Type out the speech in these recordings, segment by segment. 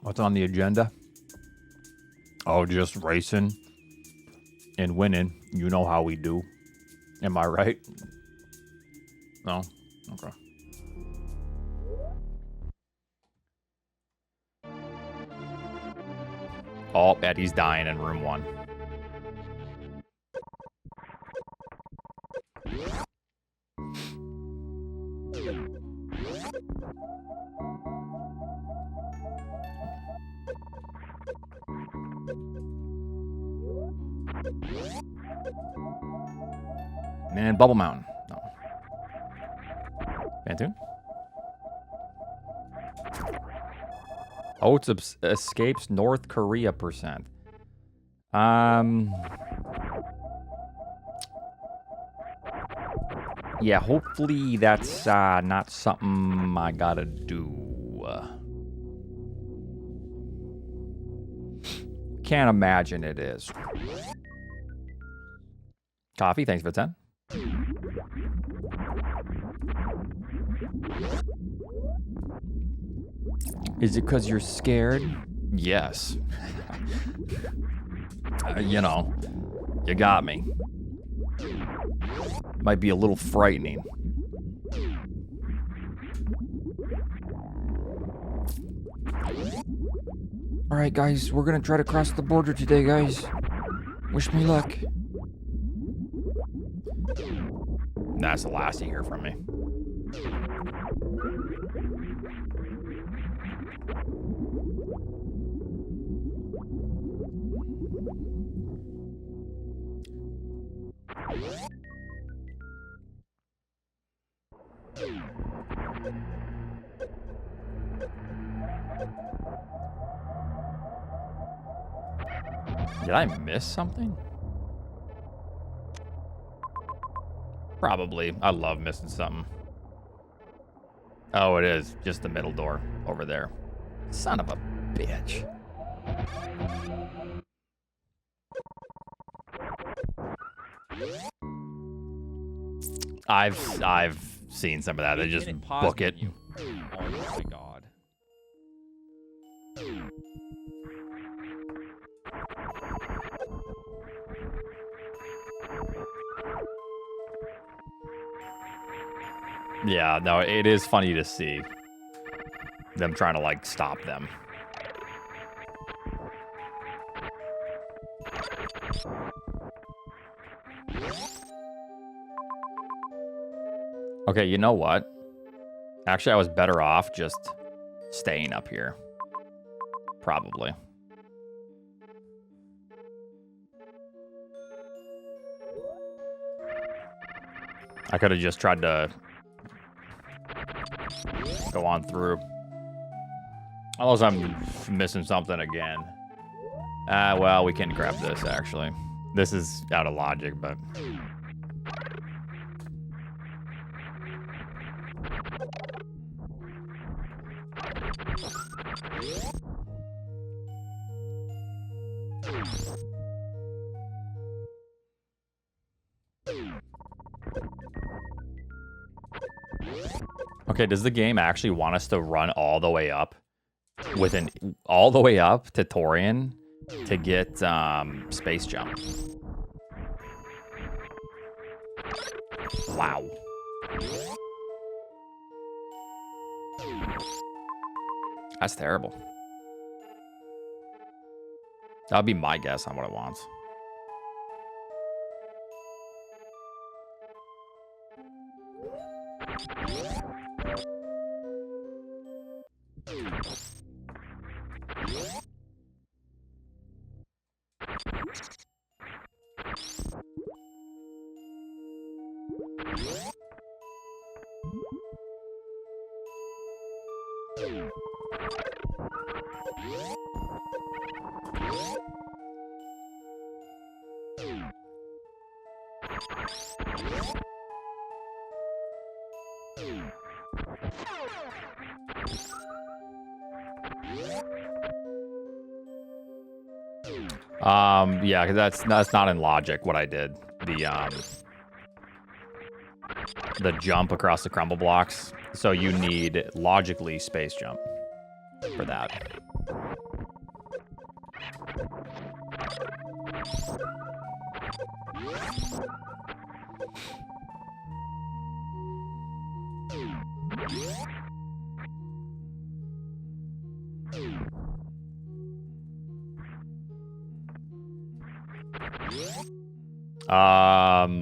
What's on the agenda? Oh, just racing and winning. You know how we do. Am I right? No? Okay. Oh, Eddie's dying in room 1. And Bubble Mountain. No. Bantoon? Oats escapes North Korea %. Yeah, hopefully that's not something I gotta do. Can't imagine it is. Coffee, thanks for 10. Is it because you're scared? Yes. You know, you got me. Might be a little frightening. All right, guys, we're gonna try to cross the border today, guys. Wish me luck. That's the last you hear from me. Did I miss something? Probably. I love missing something. Oh, it is. Just the middle door over there. Son of a bitch. I've seen some of that. They just book it. Oh my god. Yeah, no, it is funny to see them trying to, like, stop them. Okay, you know what? Actually, I was better off just staying up here. Probably. I could have just tried to go on through. Unless I'm missing something again. Well, we can grab this, actually. This is out of logic, but... Okay, does the game actually want us to run all the way up all the way up to Torian to get space jump? Wow. That's terrible. That'll be my guess on what it wants. Yeah, because that's not in logic what I did. The jump across the crumble blocks. So you need logically space jump for that.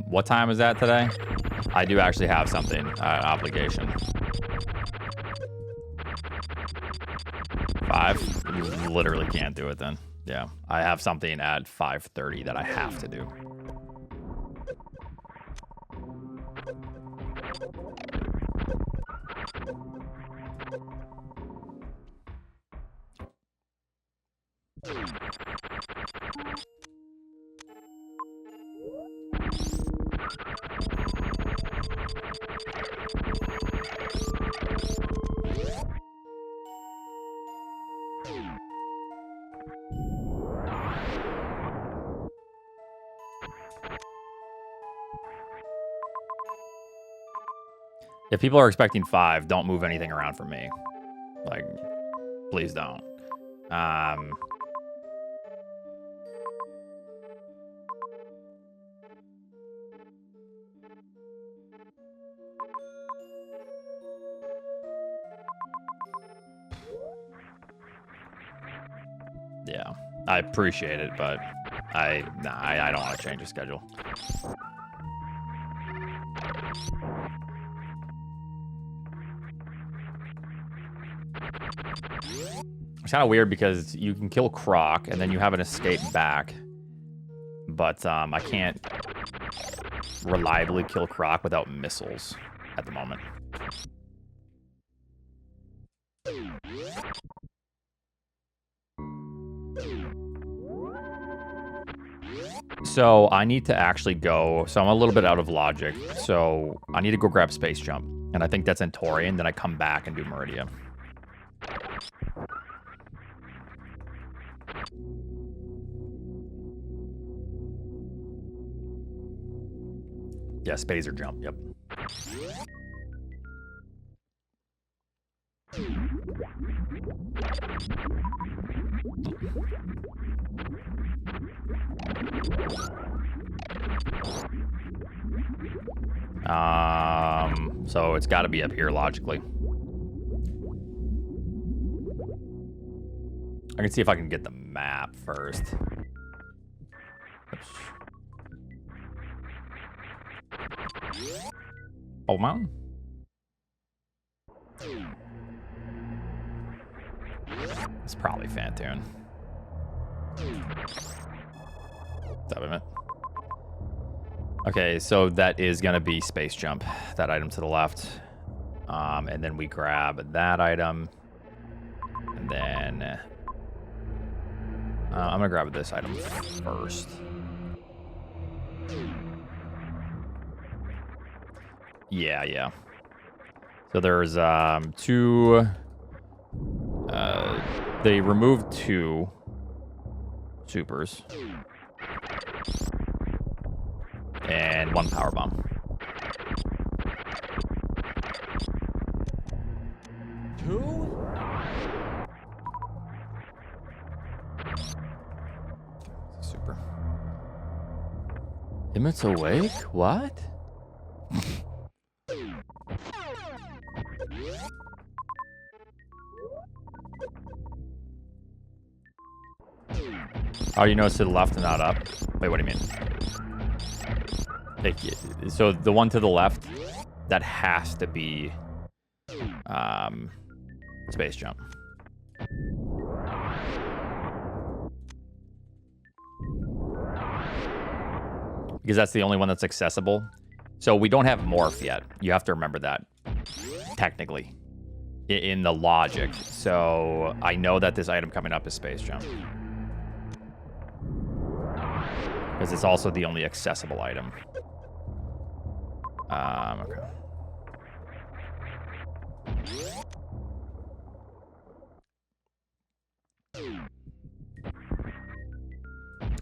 What time is that today? I do actually have something, obligation. 5? You literally can't do it then. Yeah, I have something at 5:30 that I have to do. If people are expecting 5, don't move anything around for me. Like, please don't. Yeah, I appreciate it, but I don't want to change the schedule. It's kind of weird because you can kill Croc and then you have an escape back, but I can't reliably kill Croc without missiles at the moment. So I need to actually go. So I'm a little bit out of logic. So I need to go grab Space Jump. And I think that's in Torian. Then I come back and do Meridia. Yeah, Space or Jump. Yep. So it's got to be up here logically. I can see if I can get the map first. Oops. Oh, mountain. It's probably Fantoon. It. Okay, so that is gonna be Space Jump, that item to the left. And then we grab that item. And then I'm gonna grab this item first. Yeah. So there's 2. They removed 2 supers. And 1 power bomb. 2? Super. Emmett's awake? What? Oh, you know it's to the left and not up? Wait, what do you mean? So the one to the left, that has to be Space Jump. Because that's the only one that's accessible. So we don't have Morph yet. You have to remember that, technically, in the logic. So I know that this item coming up is Space Jump. Because it's also the only accessible item. Okay.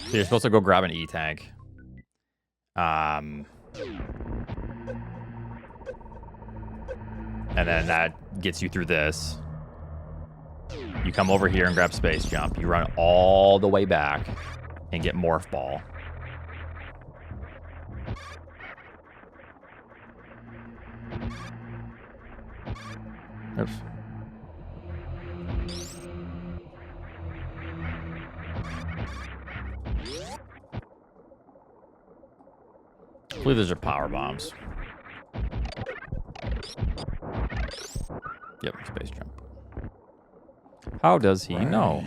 So you're supposed to go grab an E-Tank. And then that gets you through this. You come over here and grab Space Jump. You run all the way back and get Morph Ball. Oops. Hopefully those are power bombs. Yep, space jump. How does he know?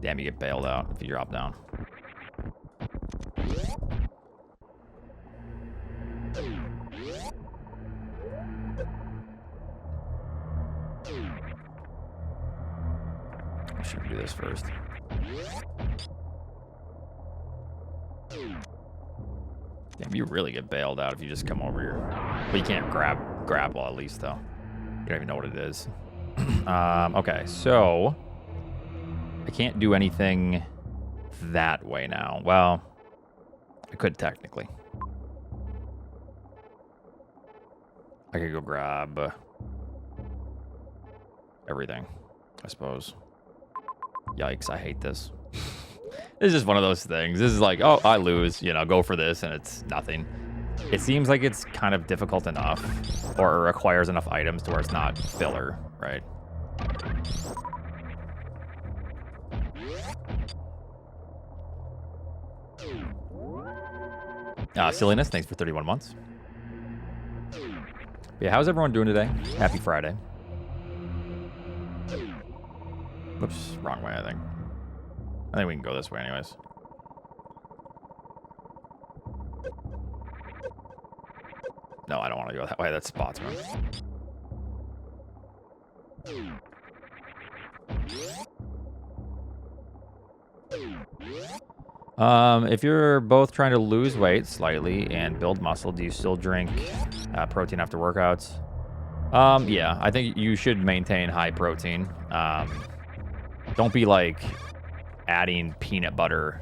Damn, you get bailed out if you drop down. I should do this first. Damn, you really get bailed out if you just come over here. But you can't grapple at least, though. You don't even know what it is. Okay, so I can't do anything that way now. Well, I could technically. I could go grab everything, I suppose. Yikes, I hate this. This is just one of those things. This is like, oh, I lose, you know, go for this, and it's nothing. It seems like it's kind of difficult enough, or requires enough items to where it's not filler, right? Silliness, thanks for 31 months. But yeah, how's everyone doing today? Happy Friday. Oops, wrong way, I think. I think we can go this way anyways. No, I don't want to go that way. That spots me. If you're both trying to lose weight slightly and build muscle, do you still drink protein after workouts? Yeah, I think you should maintain high protein. Don't be like adding peanut butter.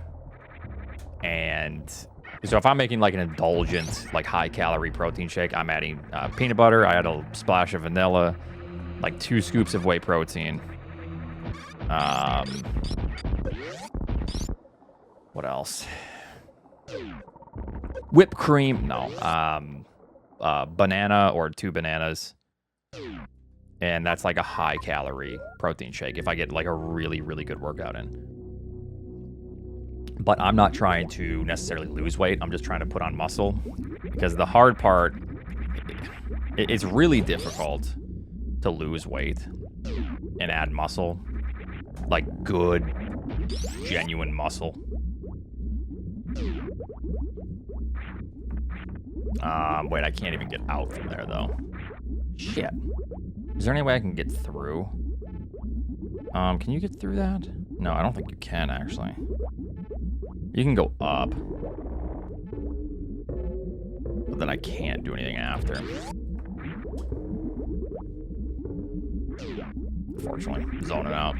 And so if I'm making like an indulgent, like high calorie protein shake, I'm adding peanut butter. I add a splash of vanilla, like 2 scoops of whey protein. What else? Whipped cream. No. Banana or 2 bananas. And that's like a high calorie protein shake if I get like a really, really good workout in. But I'm not trying to necessarily lose weight. I'm just trying to put on muscle. Because the hard part, it's really difficult to lose weight and add muscle. Like good, genuine muscle. Wait, I can't even get out from there though. Shit. Is there any way I can get through? Can you get through that? No, I don't think you can actually. You can go up. But then I can't do anything after. Unfortunately, zoning out.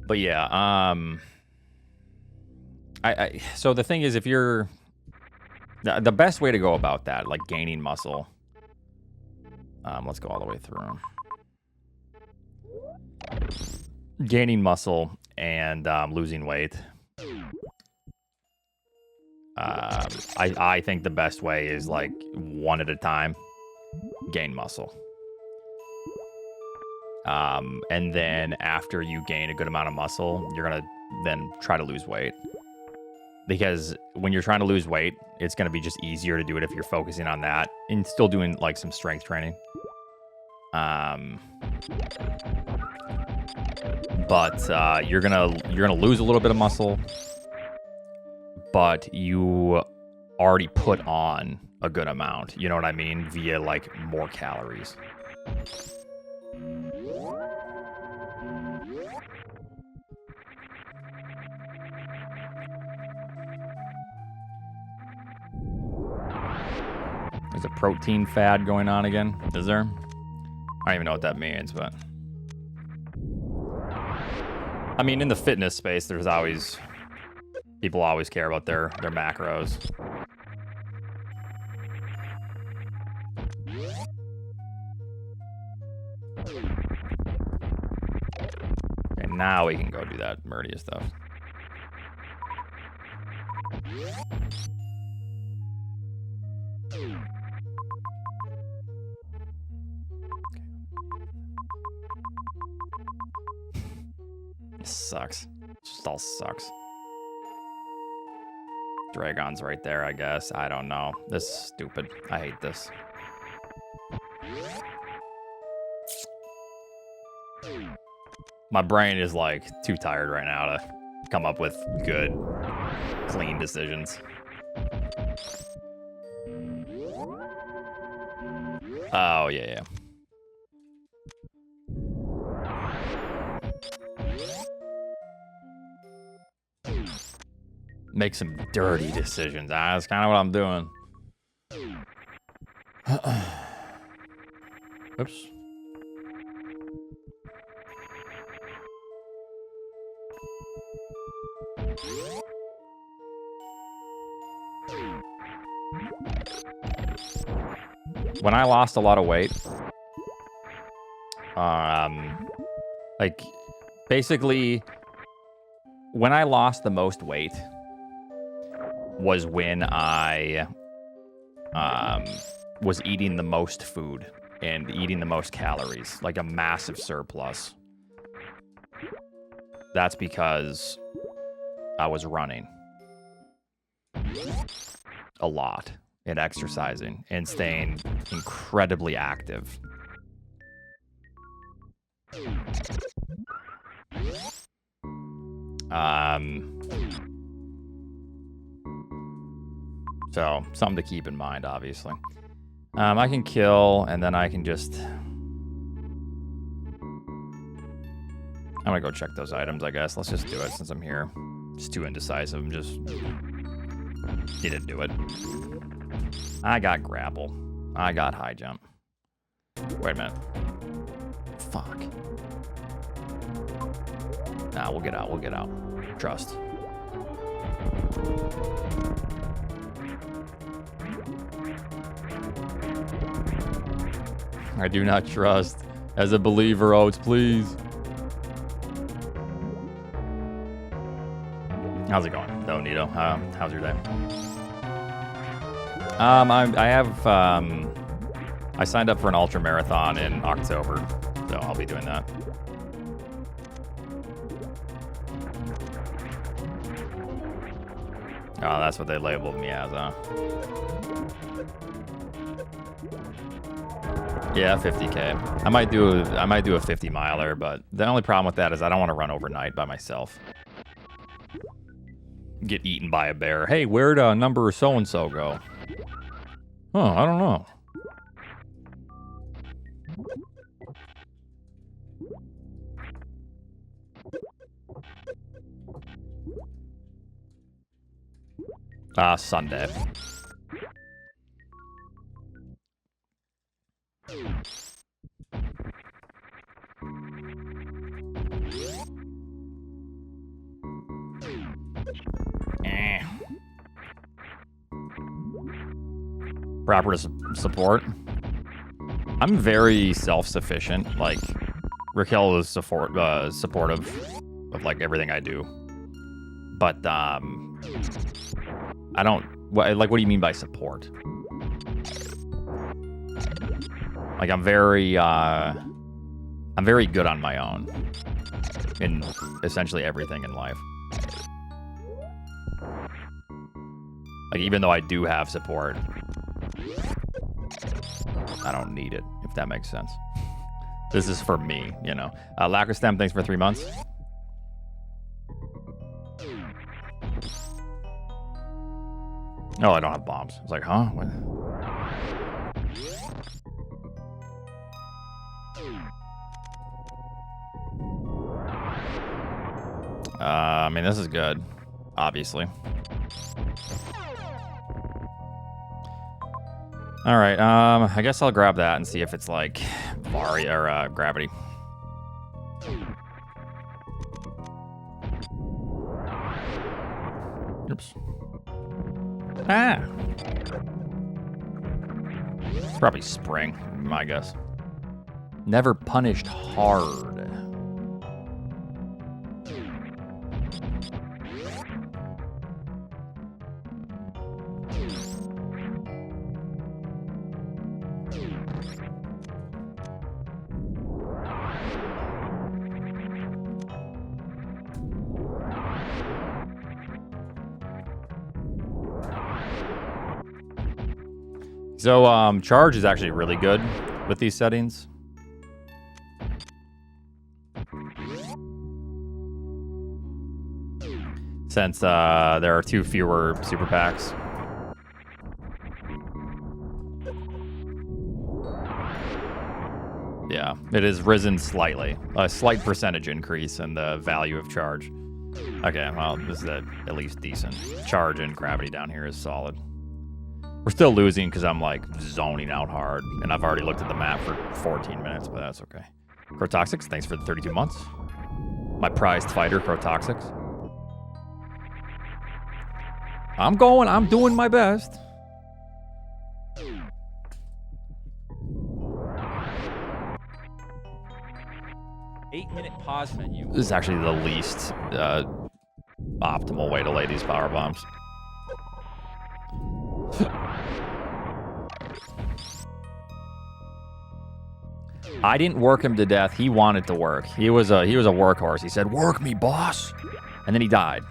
But yeah, so the thing is, if you're the best way to go about that, like gaining muscle, let's go all the way through. Gaining muscle and losing weight. I think the best way is like one at a time. Gain muscle. And then after you gain a good amount of muscle, you're going to then try to lose weight. Because when you're trying to lose weight, it's going to be just easier to do it if you're focusing on that and still doing like some strength training. But you're gonna lose a little bit of muscle, but you already put on a good amount. You know what I mean? Via like more calories. There's a protein fad going on again. Is there? I don't even know what that means, but I mean, in the fitness space, there's always people always care about their macros. Okay, now we can go do that Murdia stuff. This sucks. Just all sucks. Dragon's right there, I guess. I don't know. This is stupid. I hate this. My brain is like too tired right now to come up with good, clean decisions. Oh, yeah. Make some dirty decisions. That's kind of what I'm doing. Oops. When I lost a lot of weight, like, basically, when I lost the most weight was when I was eating the most food and eating the most calories, like a massive surplus. That's because I was running a lot and exercising and staying incredibly active. So, something to keep in mind, obviously. I can kill, and then I can just... I'm gonna go check those items, I guess. Let's just do it since I'm here. It's too indecisive. I'm just... didn't do it. I got grapple. I got high jump. Wait a minute. Fuck. Nah, we'll get out. We'll get out. Trust. I do not trust. As a believer, Oats, please. How's it going, though, Nito? How's your day? I signed up for an ultra marathon in October, so I'll be doing that. Oh, that's what they labeled me as, huh? Yeah, 50K. I might do a 50 miler, but the only problem with that is I don't want to run overnight by myself. Get eaten by a bear. Hey, where'd number so-and-so go? Oh, I don't know. Sunday. Proper support. I'm very self-sufficient. Like, Raquel is supportive of like everything I do. But I don't like. What do you mean by support? Like, I'm very good on my own in essentially everything in life. Like, even though I do have support, I don't need it, if that makes sense. This is for me, you know. Lacrostem, thanks for 3 months. Oh, I don't have bombs. It's like, huh? What? I mean, this is good, obviously. All right, I guess I'll grab that and see if it's like Vari or gravity. Oops. Ah! It's probably spring, my guess. Never punished hard. So charge is actually really good with these settings. Since there are 2 fewer super packs. Yeah, it has risen slightly. A slight percentage increase in the value of charge. Okay, well, this is at least decent. Charge and gravity down here is solid. We're still losing because I'm like zoning out hard, and I've already looked at the map for 14 minutes, but that's okay. Crotoxics, thanks for the 32 months. My prized fighter, Crotoxics. I'm doing my best. Eight-minute pause menu. This is actually the least optimal way to lay these power bombs. I didn't work him to death. He wanted to work. He was a workhorse. He said, "Work me, boss," and then he died.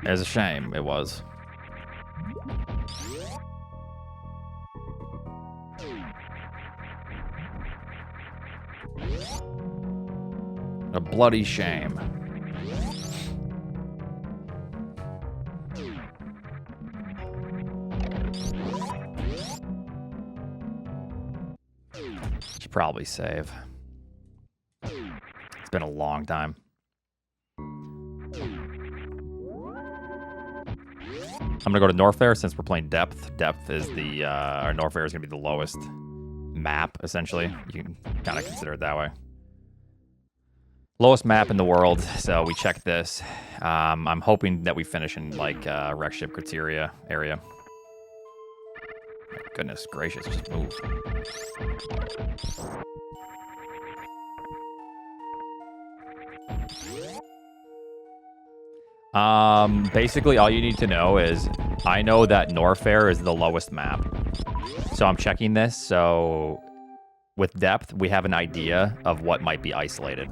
It was a shame. It was. A bloody shame. Should probably save. It's been a long time. I'm gonna go to Norfair since we're playing Depth. Depth is the, or Norfair is gonna be the lowest map, essentially. You can kind of consider it that way. Lowest map in the world, so we check this. I'm hoping that we finish in, like, wreck ship criteria area. Goodness gracious, just move. Basically, all you need to know is I know that Norfair is the lowest map. So I'm checking this. So with Depth, we have an idea of what might be isolated.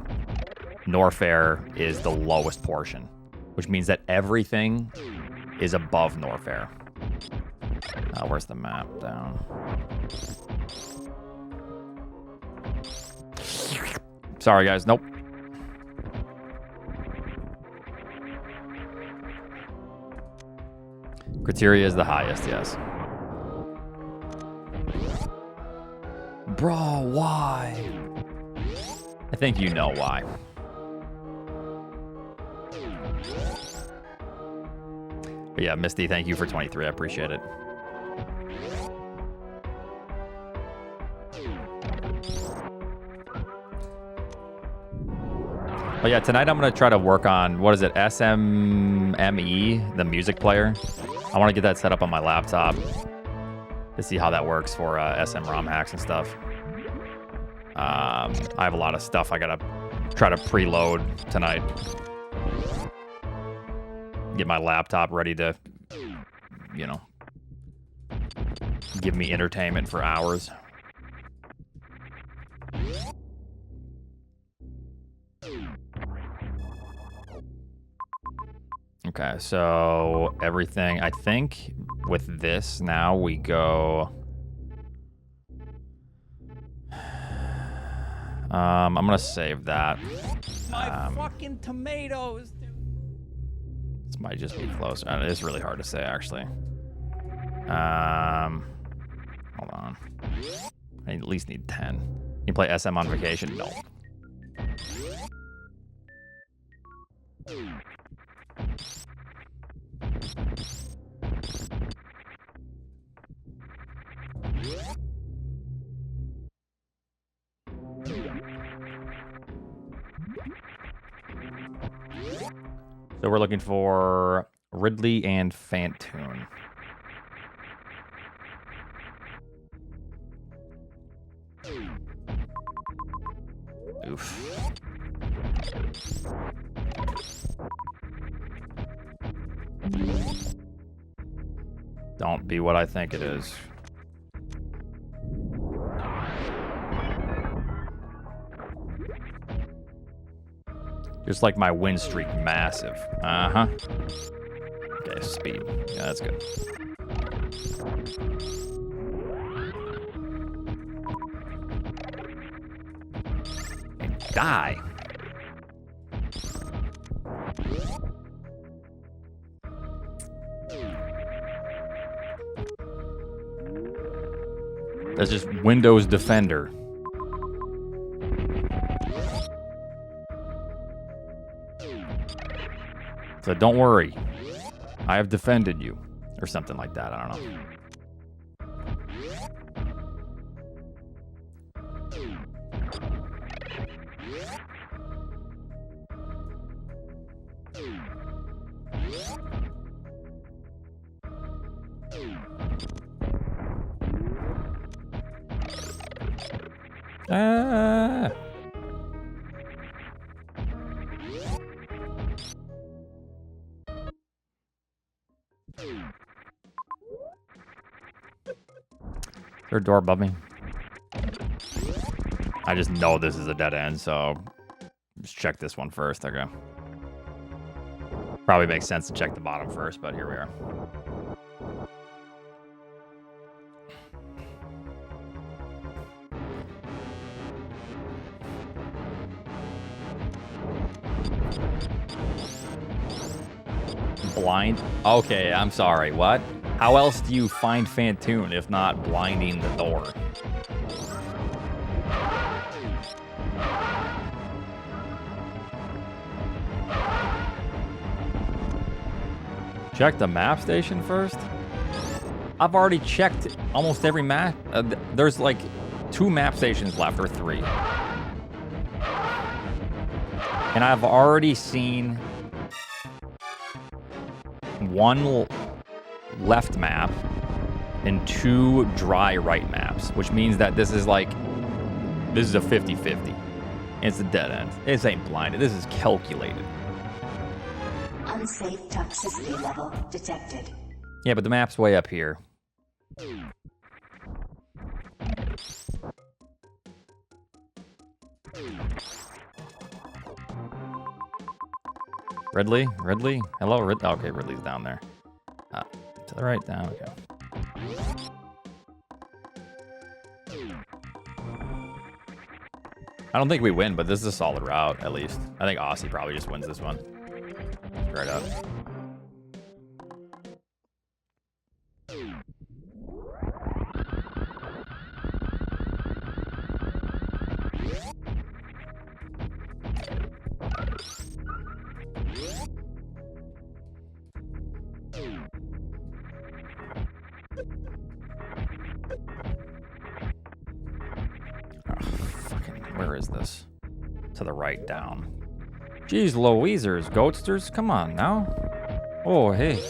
Norfair is the lowest portion, which means that everything is above Norfair. Where's the map down? Sorry, guys. Nope. Criteria is the highest, yes. Bro, why? I think you know why. But yeah, Misty, thank you for 23. I appreciate it. But yeah, tonight I'm going to try to work on, what is it, SMME, the music player. I want to get that set up on my laptop to see how that works for SM ROM hacks and stuff. I have a lot of stuff I got to try to preload tonight. Get my laptop ready to, you know, give me entertainment for hours. Okay, so everything, I think with this now we go... I'm going to save that. My fucking tomatoes, dude. This might just be close. It is really hard to say, actually. Hold on. I at least need 10. You play SM on vacation? No. So we're looking for Ridley and Fantoon. Oof. Don't be what I think it is. Just like my win streak, massive. Uh-huh. Okay, speed. Yeah, that's good. die. That's just Windows Defender. So don't worry. I have defended you. Or something like that. I don't know. Ah. Is there a door above me? I just know this is a dead end, so just check this one first. Okay. Probably makes sense to check the bottom first, but here we are. Blind? Okay, I'm sorry. What? How else do you find Phantoon if not blinding the door? Check the map station first? I've already checked almost every map. There's like 2 map stations left, or 3. And I've already seen 1 left map and 2 dry right maps, which means that this is a 50-50. It's a dead end. This ain't blinded. This is calculated. Unsafe toxicity level detected. Yeah, but the map's way up here. Ridley? Hello, Ridley? Okay, Ridley's down there. To the right, down, okay. I don't think we win, but this is a solid route, at least. I think Aussie probably just wins this one. Straight up. Where is this? To the right, down. Jeez, Louisers, Goatsters, come on now. Oh, hey.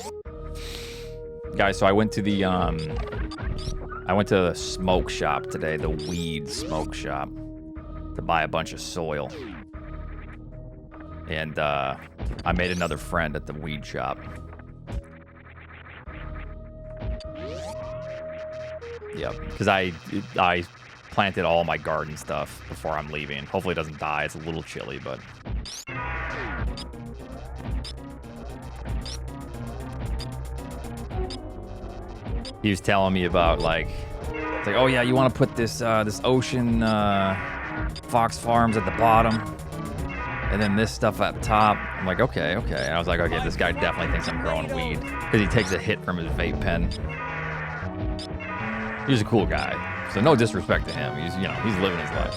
Guys, so I went to the smoke shop today, the weed smoke shop, to buy a bunch of soil. And I made another friend at the weed shop. Yep, because I planted all my garden stuff before I'm leaving. Hopefully it doesn't die. It's a little chilly, but... He was telling me about, like... It's like, oh yeah, you want to put this this ocean Fox Farms at the bottom, and then this stuff at the top. I'm like, okay. And I was like, okay, this guy definitely thinks I'm growing weed, because he takes a hit from his vape pen. He's a cool guy. So no disrespect to him. He's, he's living his life.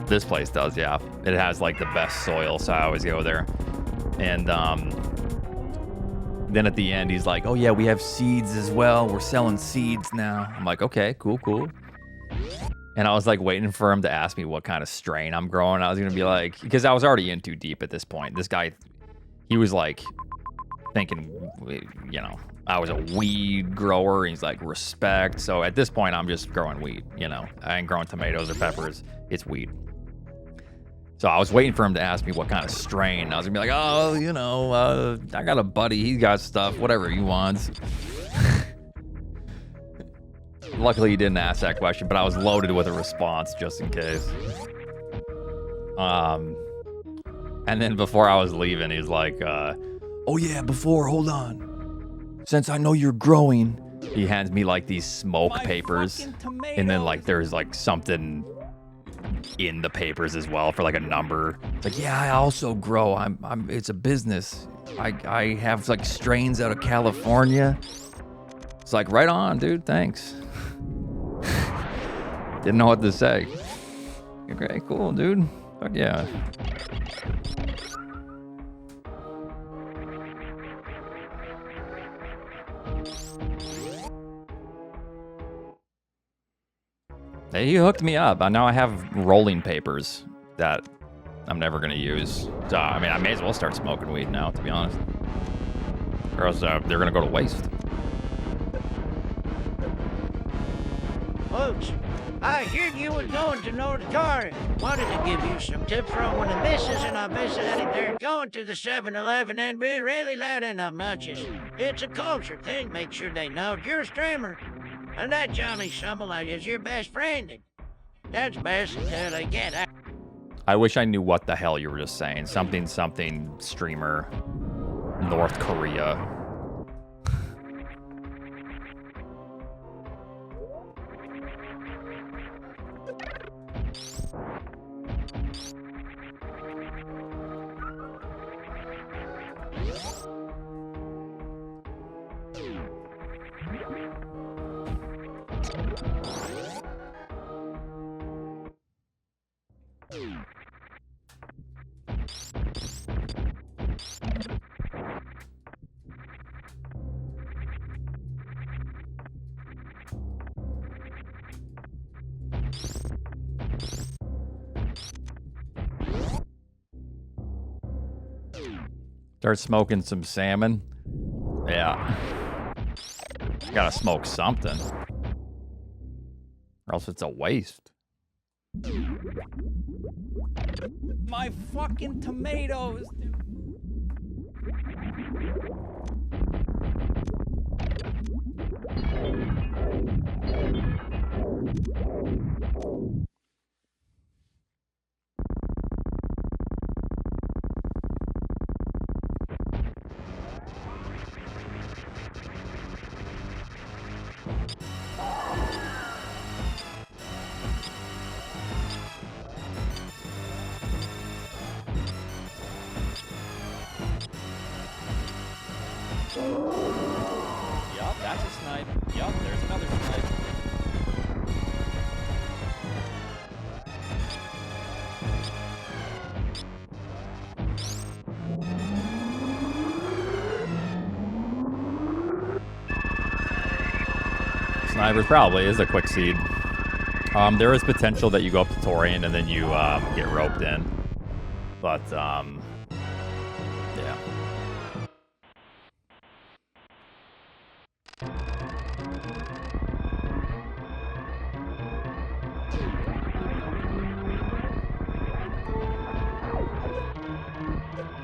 This place does, yeah. It has like the best soil, so I always go there. And then at the end, he's like, oh yeah, we have seeds as well. We're selling seeds now. I'm like, okay, cool. And I was like waiting for him to ask me what kind of strain I'm growing. I was gonna be like, because I was already in too deep at this point. This guy, he was like, thinking, I was a weed grower. He's like, respect. So at this point, I'm just growing weed. I ain't growing tomatoes or peppers. It's weed. So I was waiting for him to ask me what kind of strain. I was gonna be like, oh, I got a buddy. He got stuff, whatever he wants. Luckily, he didn't ask that question, but I was loaded with a response just in case. And then before I was leaving, he was like, oh yeah, hold on. Since I know you're growing, He hands me like these smoke My papers, fucking tomatoes. and then like there's like something in the papers as well for like a number. It's like, yeah, I also grow. It's a business. I have like strains out of California. It's like, right on, dude. Thanks. Didn't know what to say. Okay, cool, dude. Fuck yeah. Hey, he hooked me up. Now I have rolling papers that I'm never gonna use. So I mean, I may as well start smoking weed now, to be honest. Or else they're gonna go to waste. Folks, I heard you was going to North Car. Wanted to give you some tips from one of the missus, and I visited there going to the 7-Eleven and be really loud and obnoxious. It's a culture thing. Make sure they know you're a streamer. And that Johnny Summerlight is your best friend. That's best until they get out. I wish I knew what the hell you were just saying. Something streamer, North Korea. Start smoking some salmon. Yeah. Gotta smoke something. Or else it's a waste. My fucking tomatoes, dude. Yup, that's a snipe. Yup, there's another snipe. Sniper probably is a quick seed. There is potential that you go up to Torian and then you get roped in. But, yeah.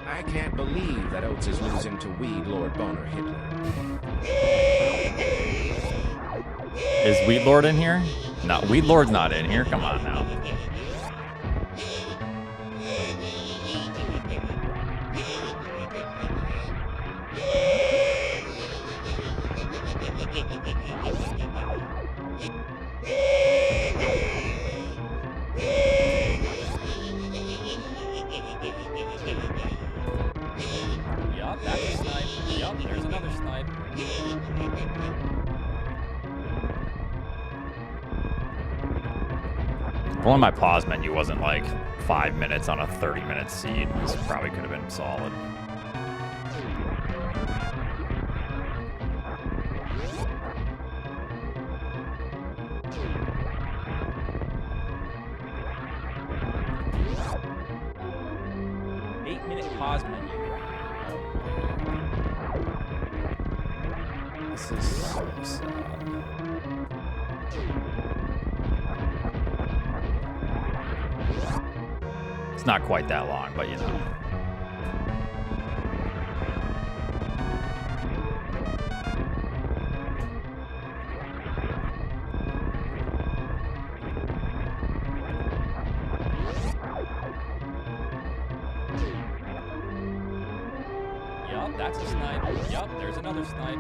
I can't believe that Oates is losing to Weed Lord Boner Hitler. Is Weed Lord in here? No, Weed Lord's not in here. Come on now. Yup, that's a snipe. Yup, there's another snipe. If only my pause menu wasn't like 5 minutes on a 30-minute seed. This probably could have been solid. Pause menu. This is so sad. It's not quite that long, but you know. Yup, that's a snipe. Yup, there's another snipe.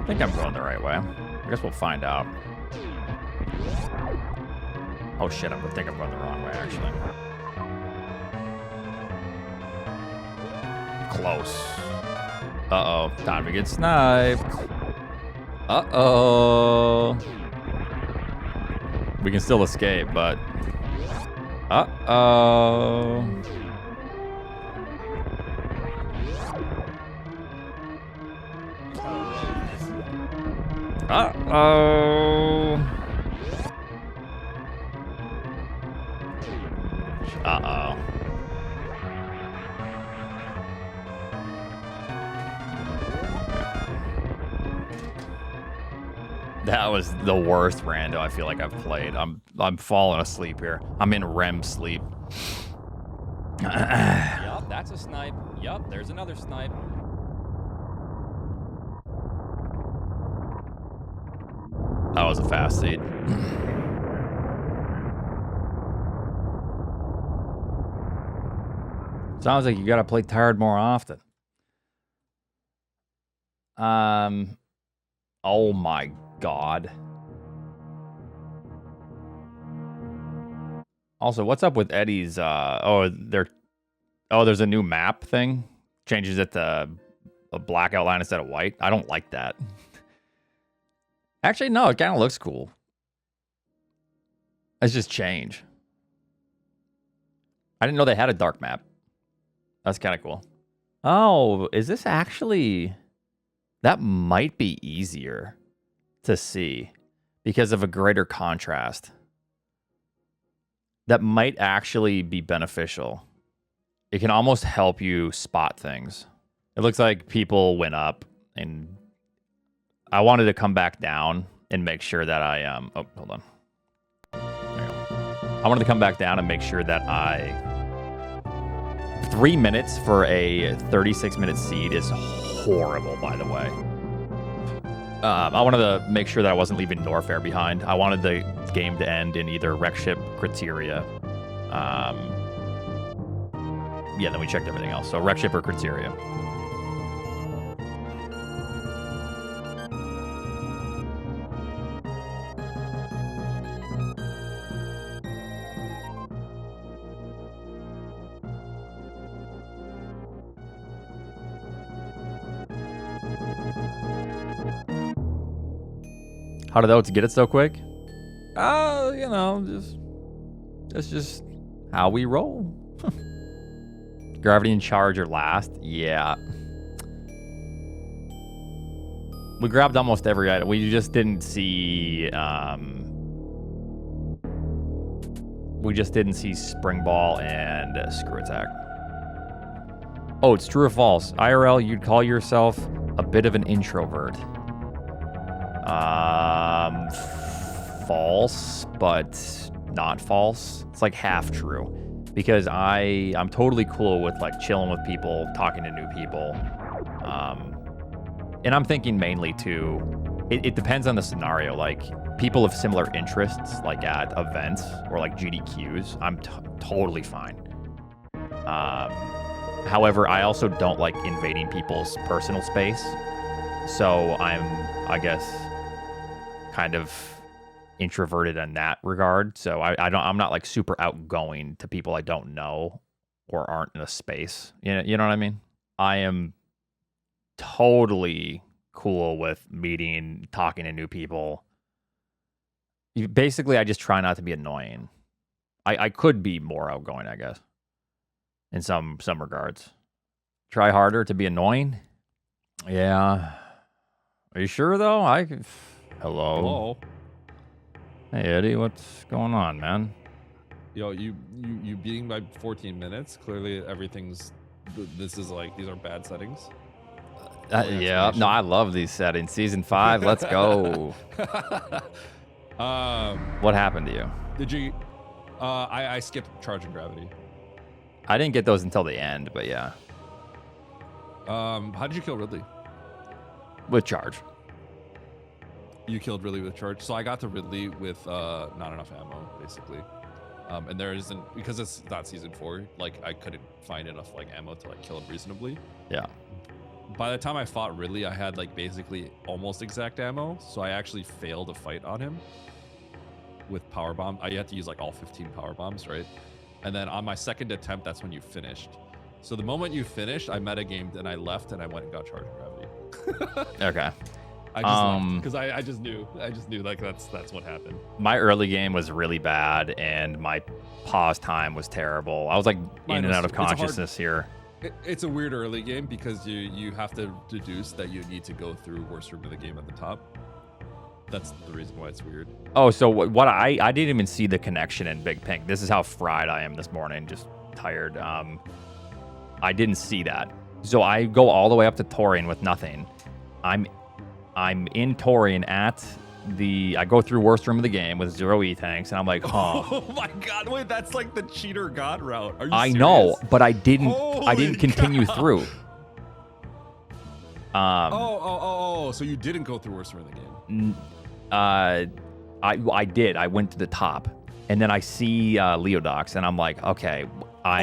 think I'm going the right way. I guess we'll find out. Oh shit, I think I'm going the wrong way, actually. Close. Uh-oh. Time to get sniped. Uh-oh. We can still escape, but... Uh-oh. Uh-oh. Uh-oh. That was the worst rando I feel like I've played. I'm falling asleep here. I'm in REM sleep. Yup, that's a snipe. Yup, there's another snipe. That was a fast seed. Sounds like you gotta play tired more often. Oh my god. Also, what's up with Eddie's there's a new map thing. Changes it to a black outline instead of white. I don't like that. Actually, no, it kind of looks cool. It's just change. I didn't know they had a dark map. That's kind of cool. Oh, is this actually... That might be easier to see because of a greater contrast. That might actually be beneficial. It can almost help you spot things. It looks like people went up, and I wanted to come back down and make sure that I... Oh, hold on. There you go. I wanted to come back down and make sure that I... 3 minutes for a 36-minute seed is horrible, by the way. I wanted to make sure that I wasn't leaving Norfair behind. I wanted the game to end in either wreck ship, Criteria. Yeah, then we checked everything else. So wreck ship or Criteria. How did Oats get it so quick? Oh, you know, that's just how we roll. Gravity and Charge are last. Yeah. We grabbed almost every item. We just didn't see Spring Ball and Screw Attack. Oh, it's true or false? IRL, you'd call yourself a bit of an introvert. False, but not false. It's like half true. Because I'm totally cool with like chilling with people, talking to new people. And I'm thinking mainly too, it depends on the scenario. Like people of similar interests, like at events or like GDQs, I'm totally fine. However, I also don't like invading people's personal space. So I guess, kind of introverted in that regard. So I'm not like super outgoing to people I don't know or aren't in a space. You know what I mean? I am totally cool with meeting, talking to new people. Basically, I just try not to be annoying. I could be more outgoing, I guess, in some regards. Try harder to be annoying? Yeah. Are you sure, though? Hello? Hello? Hey, Eddie, what's going on, man? Yo, you beating by 14 minutes? Clearly everything's... This is like... These are bad settings. Yeah, no, I love these settings. Season 5, let's go. What happened to you? Did you... I skipped Charge and Gravity. I didn't get those until the end, but yeah. How did you kill Ridley? With Charge. You killed Ridley with Charge. So I got to Ridley with not enough ammo, basically. And there isn't... Because it's not Season 4, like, I couldn't find enough, like, ammo to, like, kill him reasonably. Yeah. by the time I fought Ridley, I had like basically almost exact ammo, so I actually failed a fight on him with power bomb. I had to use like all 15 power bombs, right? And then on my second attempt, that's when you finished. So the moment you finished, I metagamed and I left and I went and got charge gravity. Okay. I just because I just knew like that's what happened. My early game was really bad, and my pause time was terrible. I was like in and out of consciousness here. It's a weird early game because you have to deduce that you need to go through worst room of the game at the top. That's the reason why it's weird. Oh, so what I didn't even see the connection in Big Pink. This is how fried I am this morning, just tired. I didn't see that. So I go all the way up to Torian with nothing. I'm in Torian at I go through worst room of the game with 0 E-tanks, and I'm like, huh. Oh my god, wait, that's like the cheater god route. Are you I serious? know, but I didn't Holy continue cow. through. So you didn't go through worst room of the game. I did. I went to the top, and then I see Leodox, and I'm like, okay,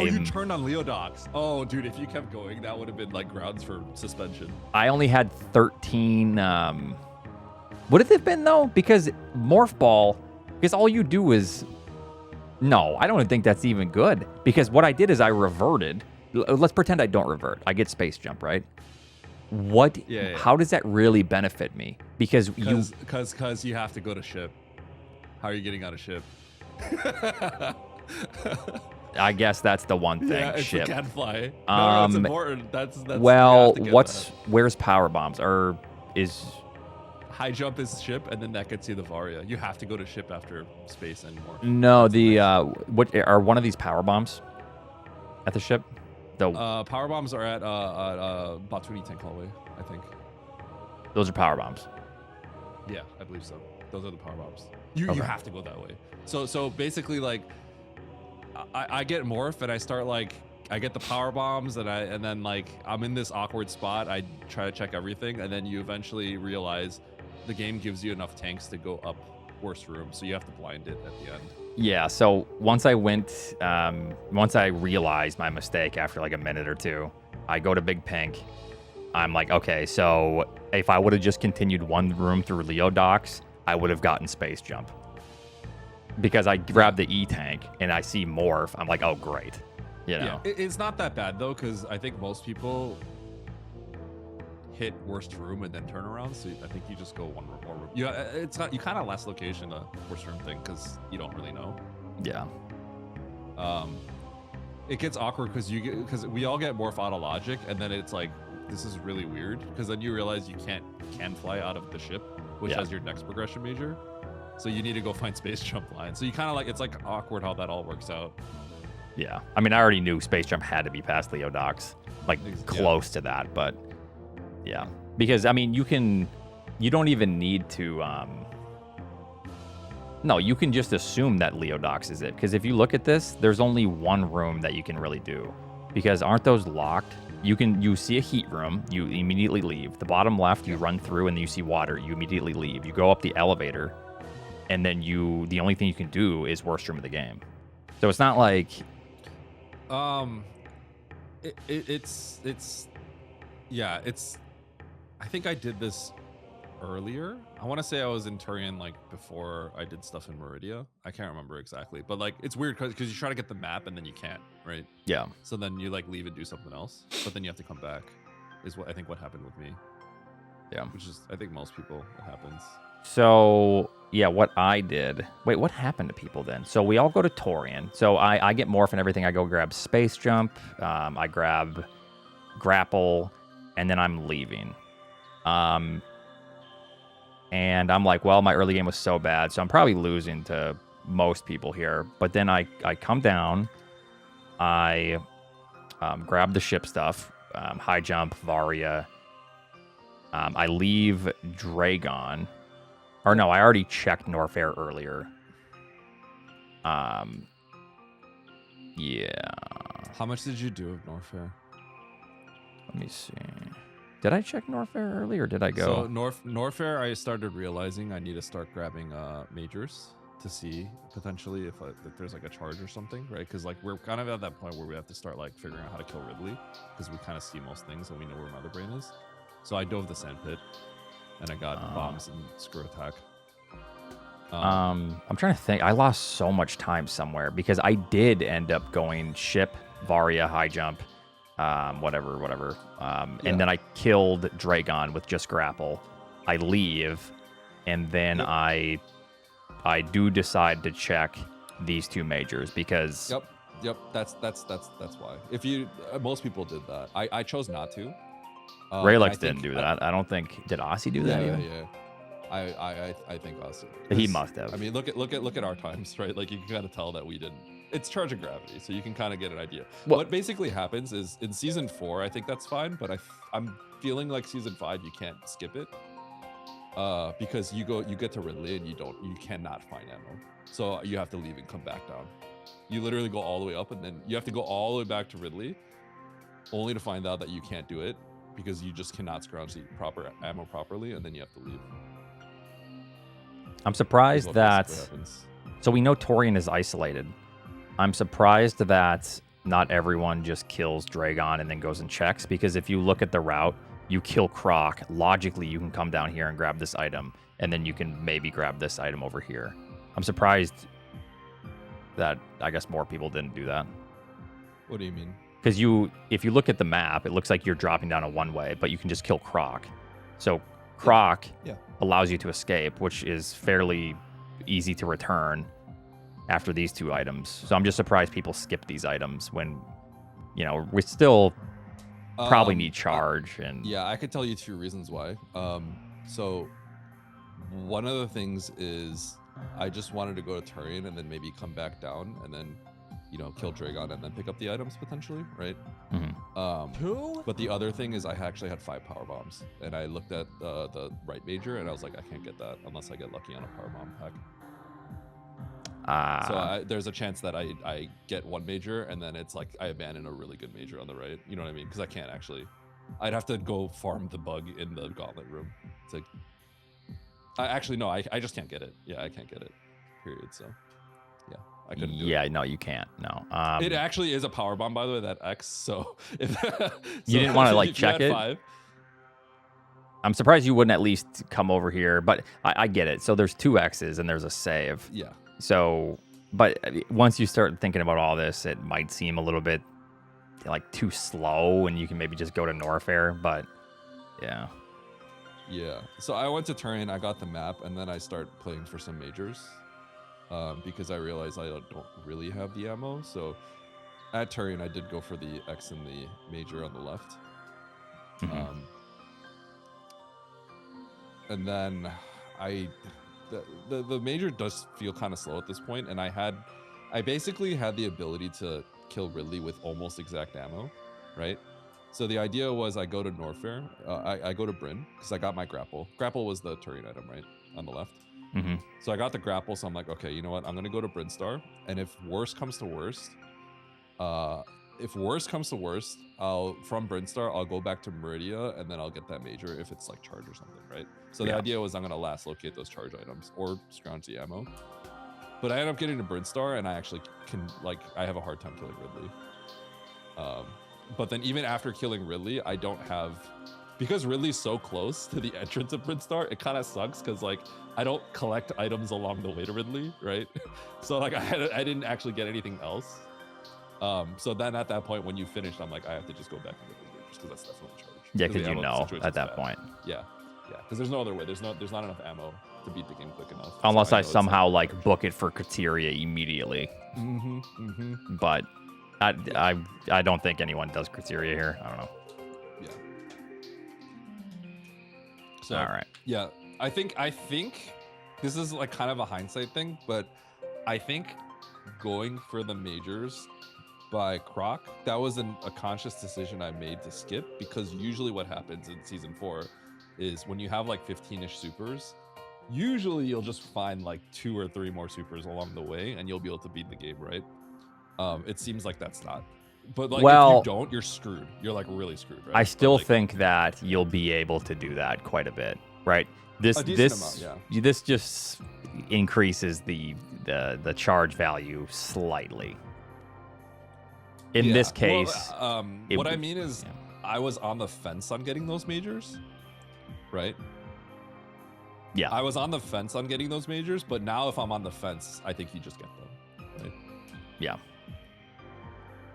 you turned on Leodox. Oh, dude, if you kept going, that would have been like grounds for suspension. I only had 13. Would it have been though? Because Morph Ball, because all you do is, no, I don't think that's even good. Because what I did is I reverted. Let's pretend I don't revert. I get space jump, right? What? Yeah. How does that really benefit me? Because you have to go to ship. How are you getting out of ship? I guess that's the one thing. Yeah, it's ship. a can fly. No, it's important. That's well, you have to get where's power bombs? Or is high jump is ship, and then that gets you the Varia. You have to go to ship after space and more. No, what are one of these power bombs at the ship? The power bombs are at Batuni tank hallway, I think. Those are power bombs. Yeah, I believe so. Those are the power bombs. You have to go that way. So basically, like, I get morph and I start like I get the power bombs and then like I'm in this awkward spot. I try to check everything, and then you eventually realize the game gives you enough tanks to go up worst room, so you have to blind it at the end. Yeah. So once I realized my mistake after like a minute or two, I go to Big Pink. I'm like, okay, so if I would have just continued one room through Leodox, I would have gotten space jump. Because I grabbed the E-tank and I see morph, I'm like, oh great, you know. Yeah, it's not that bad though, because I think most people hit worst room and then turn around. So I think you just go one room more room. Yeah, it's not. You kind of last location a worst room thing because you don't really know. Yeah. It gets awkward because we all get morph auto logic, and then it's like this is really weird because then you realize you can fly out of the ship, which has your next progression major. So you need to go find space jump line. So you kind of like, it's like awkward how that all works out. Yeah. I mean, I already knew space jump had to be past Leodox, like close to that, but yeah. Because I mean, you don't even need to, no, you can just assume that Leodox is it. Because if you look at this, there's only one room that you can really do. Because aren't those locked? You see a heat room, you immediately leave. The bottom left, you run through and you see water, you immediately leave. You go up the elevator, and then the only thing you can do is worst room of the game. So it's not like it's I think I did this earlier. I want to say I was in Turian like before I did stuff in Meridia. I can't remember exactly, but like it's weird because you try to get the map and then you can't, right? Yeah. So then you like leave and do something else, but then you have to come back. Is what I think what happened with me. Yeah. Which is I think most people it happens. So yeah, what I did. Wait, what happened to people then? So we all go to Torian. So I get morph and everything. I go grab space jump. I grab grapple, and then I'm leaving. And I'm like, well, my early game was so bad, so I'm probably losing to most people here. But then I come down. I grab the ship stuff. High jump, Varia. I leave Dragon. Or no, I already checked Norfair earlier. Yeah. How much did you do of Norfair? Let me see. Did I check Norfair earlier or did I go? So Norfair, I started realizing I need to start grabbing majors to see potentially if there's like a charge or something, right? Because like we're kind of at that point where we have to start like figuring out how to kill Ridley because we kind of see most things and we know where Mother Brain is. So I dove the sand pit and I got bombs and screw attack. I'm trying to think. I lost so much time somewhere because I did end up going ship, Varia, high jump, whatever. And then I killed Dragon with just grapple. I leave, and then I do decide to check these two majors because. Yep. That's why. If you most people did that. I chose not to. Raylex didn't do that. I don't think. Did Aussie do that? Yeah. I think Aussie. He must have. I mean, look at our times, right? Like you can kind of tell that we didn't. It's charge of gravity, so you can kind of get an idea. What basically happens is in season 4, I think that's fine, but I'm feeling like season 5 you can't skip it. Because you get to Ridley and you cannot find ammo, so you have to leave and come back down. You literally go all the way up and then you have to go all the way back to Ridley, only to find out that you can't do it because you just cannot scrounge the proper ammo properly, and then you have to leave. I'm surprised that. So we know Torian is isolated. I'm surprised that not everyone just kills Dragon and then goes and checks, because if you look at the route, you kill Croc, logically you can come down here and grab this item, and then you can maybe grab this item over here. I'm surprised that I guess more people didn't do that. What do you mean? Because if you look at the map, it looks like you're dropping down a one-way, but you can just kill Croc. So Croc allows you to escape, which is fairly easy to return after these two items. So I'm just surprised people skip these items when, we still probably need charge. And yeah, I could tell you 2 reasons why. So one of the things is I just wanted to go to Turian and then maybe come back down and then kill Dragon and then pick up the items potentially, right? Mm-hmm. But the other thing is I actually had 5 power bombs, and I looked at the right major and I was like, I can't get that unless I get lucky on a power bomb pack. So there's a chance that I get 1 major and then it's like I abandon a really good major on the right. You know what I mean? Because I can't actually. I'd have to go farm the bug in the gauntlet room. It's like, I just can't get it. Yeah, I can't get it. Period. So, yeah, I couldn't do it. Yeah, no, you can't. No. It actually is a power bomb, by the way. That X. So if you didn't want to check it. 5, I'm surprised you wouldn't at least come over here, but I get it. So there's 2 X's and there's a save. Yeah. So, but once you start thinking about all this, it might seem a little bit like too slow, and you can maybe just go to Norfair. But yeah. Yeah. So I went to Turian, I got the map, and then I start playing for some majors because I realized I don't really have the ammo. So at Turian, I did go for the X and the major on the left. Mm-hmm. And then the major does feel kind of slow at this point, and I basically had the ability to kill Ridley with almost exact ammo, right? So the idea was I go to Norfair, I go to Bryn because I got my grapple. Grapple was the Turian item, right, on the left. Mm-hmm. So I got the grapple, so I'm like, okay, you know what? I'm gonna go to Brinstar, and if worst comes to worst, from Brinstar, I'll go back to Meridia, and then I'll get that major if it's like charge or something, right? So the idea was I'm gonna last locate those charge items or scrounge the ammo. But I end up getting to Brinstar, and I actually I have a hard time killing Ridley. But then even after killing Ridley, I don't have, because Ridley's so close to the entrance of Brinstar, it kind of sucks because I don't collect items along the way to Ridley, right? So I didn't actually get anything else. So then at that point, when you finished, I'm like, I have to just go back to Ridley just because that's definitely charge. Yeah, because at that point. Yeah, because there's no other way. There's not enough ammo to beat the game quick enough. Unless I somehow book it for Kateria immediately. Mm-hmm. But I don't think anyone does Kateria here. I don't know. Yeah. So, all right. Yeah, I think this is kind of a hindsight thing, but I think going for the majors by Croc, that was a conscious decision I made to skip, because usually what happens in season 4 is when you have 15-ish supers, usually you'll just find 2 or 3 more supers along the way and you'll be able to beat the game, right? It seems like that's not. But if you don't, you're screwed. You're really screwed, right? I still think that you'll be able to do that quite a bit, right? This A decent this amount, this just increases the charge value slightly. In this case, well, it what I would- mean is, yeah. I was on the fence on getting those majors, right? Yeah. I was on the fence on getting those majors, but now if I'm on the fence, I think you just get them, right? Yeah.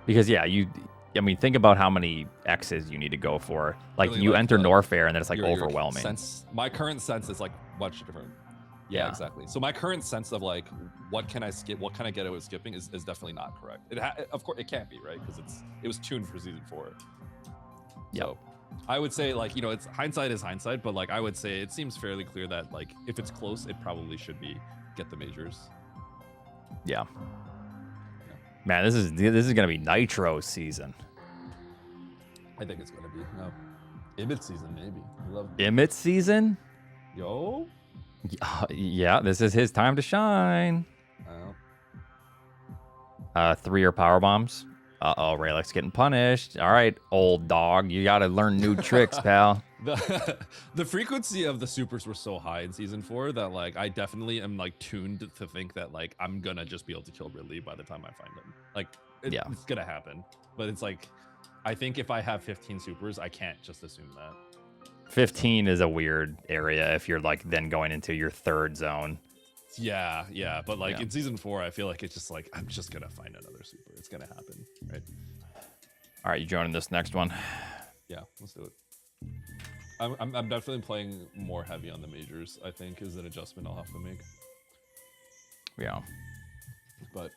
Because I mean, think about how many X's you need to go for. Like Really, you like, enter the- Norfair and then it's like Your overwhelming. my current sense is like much different. Yeah, Yeah. exactly. So my current sense of like, what can I skip? What can I get away with skipping is definitely not correct. Of course, it can't be, right? Because it was tuned for season 4. Yep. So I would say, like, it's hindsight is hindsight, but like I would say it seems fairly clear that like if it's close, it probably should be get the majors. Yeah. Man, this is gonna be Nitro season. I think it's gonna be Ibit season maybe. I love Emmett season? Yo. Yeah, this is his time to shine. Oh. 3-year power bombs. Uh-oh, Rayleig's getting punished. All right, old dog, you gotta learn new tricks, pal. The frequency of the supers were so high in season 4 that like I definitely am like tuned to think that like I'm gonna just be able to kill Ridley by the time I find him. Like it's gonna happen. But it's like I think if I have 15 supers, I can't just assume that. 15 is a weird area if you're like then going into your 3rd zone. Yeah, but like in season 4, I feel like it's just like I'm just gonna find another super. It's gonna happen, right? All right, you joining this next one? Yeah, let's do it. I'm definitely playing more heavy on the majors. I think is an adjustment I'll have to make. Yeah. But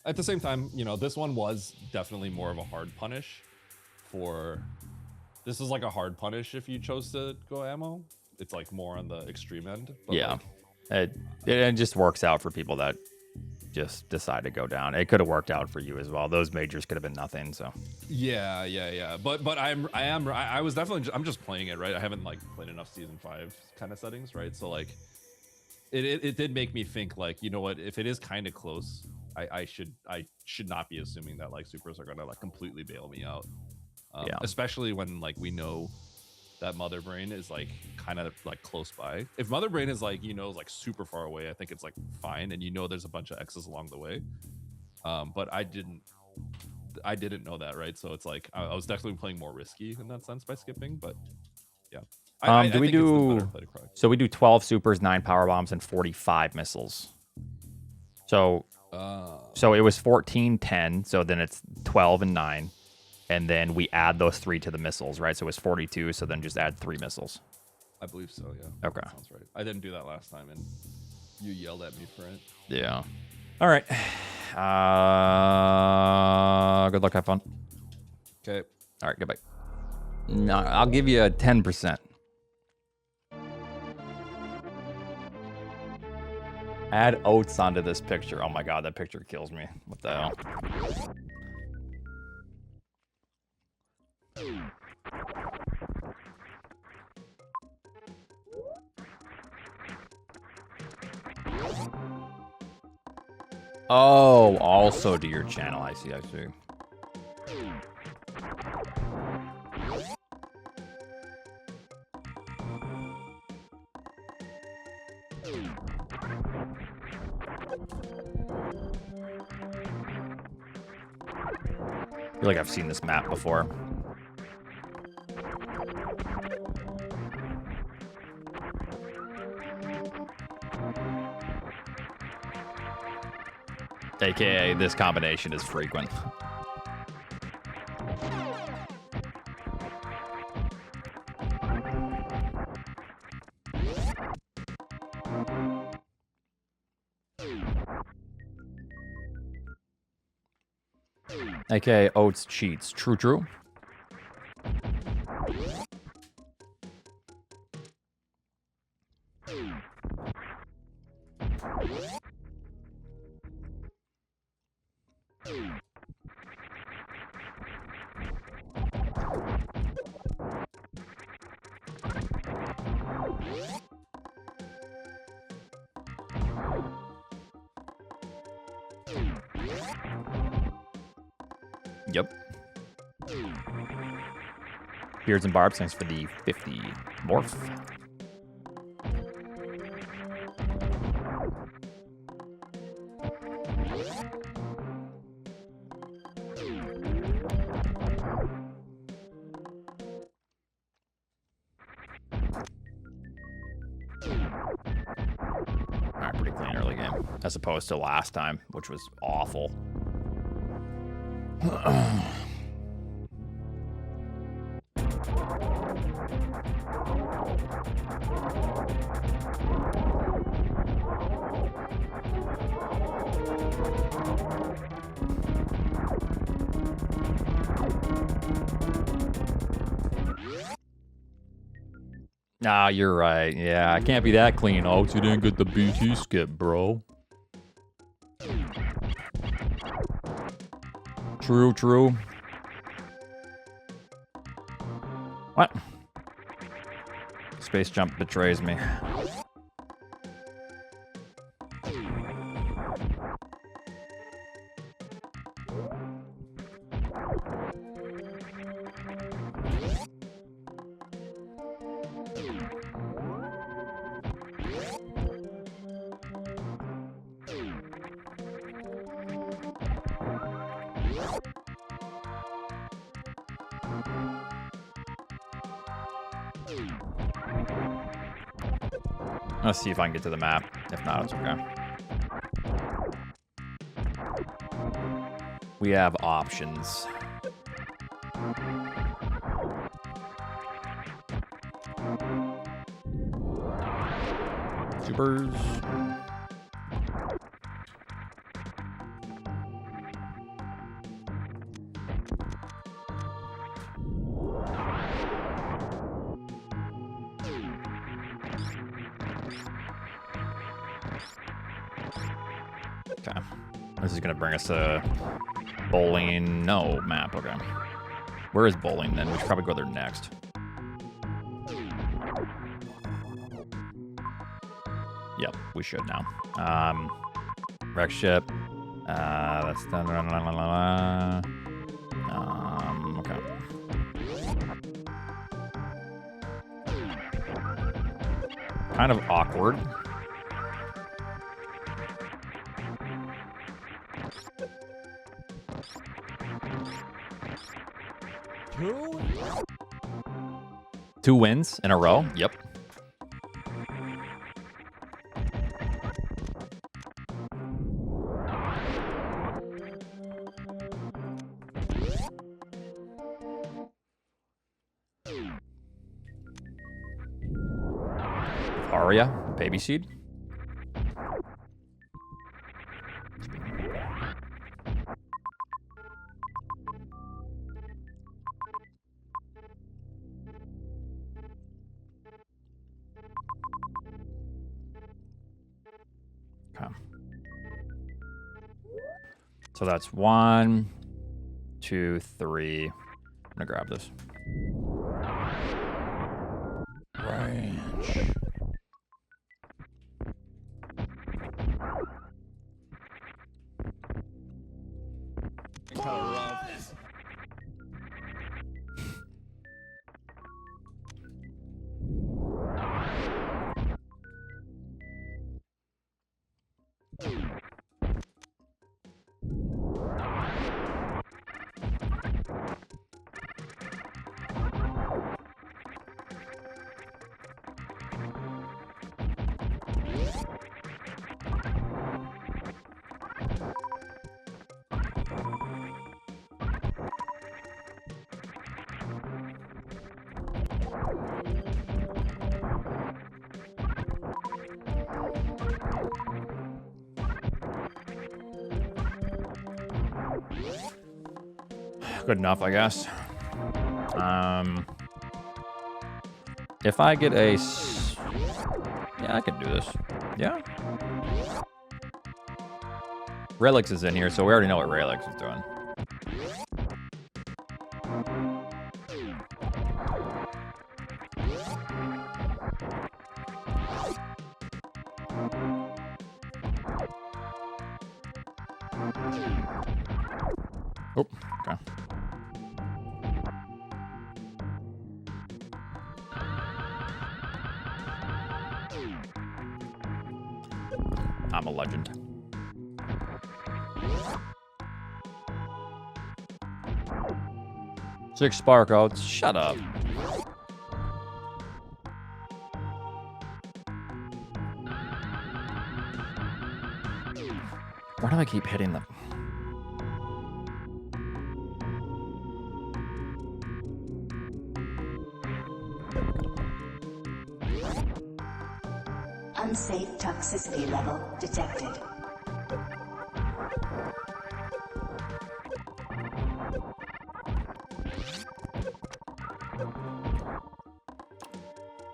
at the same time, this one was definitely more of a hard punish. This is like a hard punish if you chose to go ammo. It's like more on the extreme end. But Yeah. like, It just works out for people that just decide to go down. It could have worked out for you as well. Those majors could have been nothing. So yeah. But I was definitely I'm just playing it, right? I haven't like played enough season 5 kind of settings, right? So like it did make me think like, you know what, if it is kind of close, I should not be assuming that like supers are gonna like completely bail me out. Especially when like we know that Mother Brain is like kind of like close by. If Mother Brain is like like super far away, I think it's like fine, and there's a bunch of X's along the way. But I didn't know that, right? So it's like I was definitely playing more risky in that sense by skipping. But yeah, I do we think it's the do? better play to cry. So we do 12 supers, 9 power bombs, and 45 missiles. So it was 14, 10. So then it's 12 and 9. And then we add those 3 to the missiles, right? So it's 42. So then just add 3 missiles. I believe so, yeah. Okay. That sounds right. I didn't do that last time, and you yelled at me for it. Yeah. All right. Good luck. Have fun. Okay. All right. Goodbye. No, I'll give you a 10%. Add oats onto this picture. Oh my god, that picture kills me. What the hell? Oh, also to your channel. I see. I feel like I've seen this map before. AKA, this combination is frequent. AKA, Oats cheats. True. Yep. Beards and Barbs, thanks for the 50 morph. as opposed to last time, which was awful. Nah, you're right. Yeah, I can't be that clean. Oh, you didn't get the BT skip, bro. True, true. What? Space jump betrays me. Let's see if I can get to the map. If not, it's okay. We have options. Supers. Okay. This is gonna bring us to bowling. No map. Okay. Where is bowling then? We should probably go there next. Yep, we should now. Wreck ship. That's done. Okay. Kind of awkward. Two wins in a row? Yep. Aria, baby seed. So that's 1, 2, 3. I'm gonna grab this. Ranch. Good enough, I guess. If I get a... Yeah, I can do this. Yeah. Relix is in here, so we already know what Relix is doing. Oh, okay. I'm a legend. Six spark outs. Shut up. do I keep hitting them? Unsafe toxicity level detected.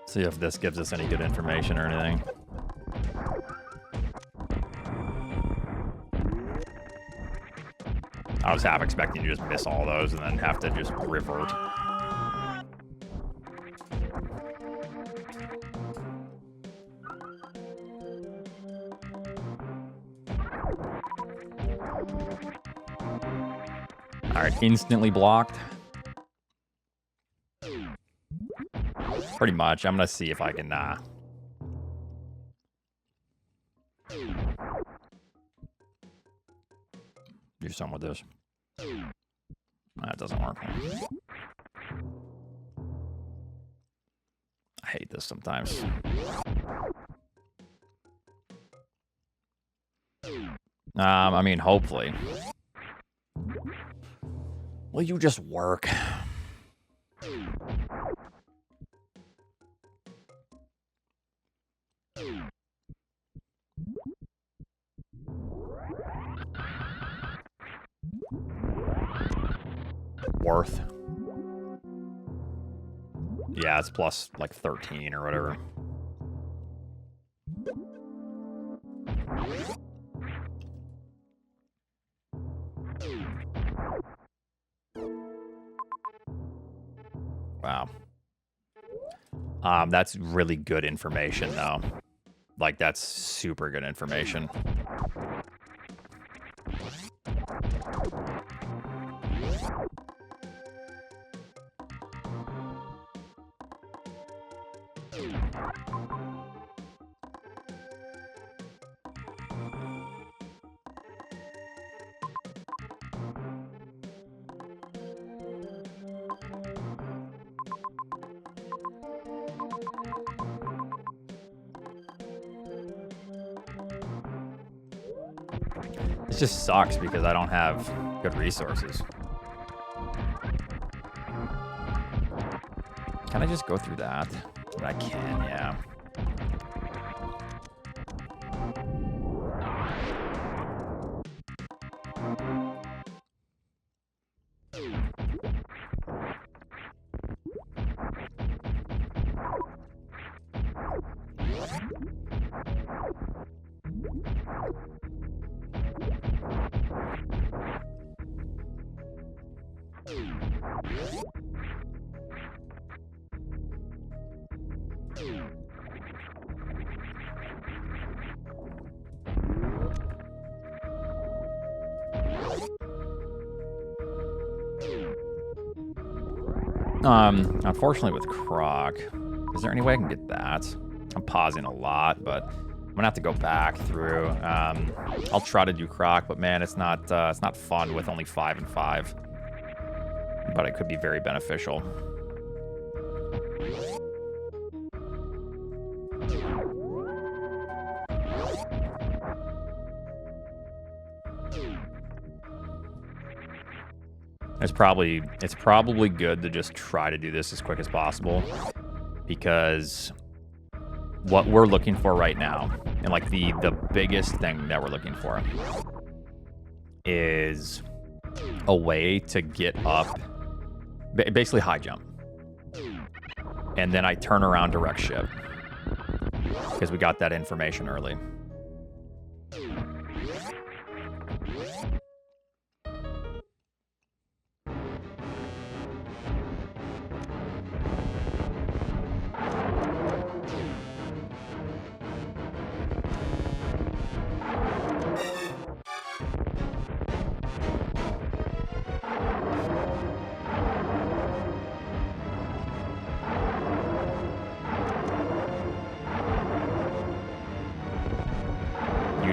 See if this gives us any good information or anything. I was half expecting to just miss all those and then have to just revert. All right, instantly blocked. Pretty much. I'm gonna see if I can do something with this. That doesn't work. I hate this sometimes. I mean, hopefully. Will you just work? Worth. Yeah, it's plus like 13 or whatever. Wow. That's really good information though. Like that's super good information. It just sucks because I don't have good resources. Can I just go through that? I can, yeah. Unfortunately with Croc, is there any way I can get that? I'm pausing a lot, but I'm gonna have to go back through. I'll try to do Croc, but man, it's not fun with only 5 and 5. But it could be very beneficial. It's probably good to just try to do this as quick as possible, because what we're looking for right now, and like the biggest thing that we're looking for, is a way to get up, basically high jump, and then I turn around direct ship, because we got that information early.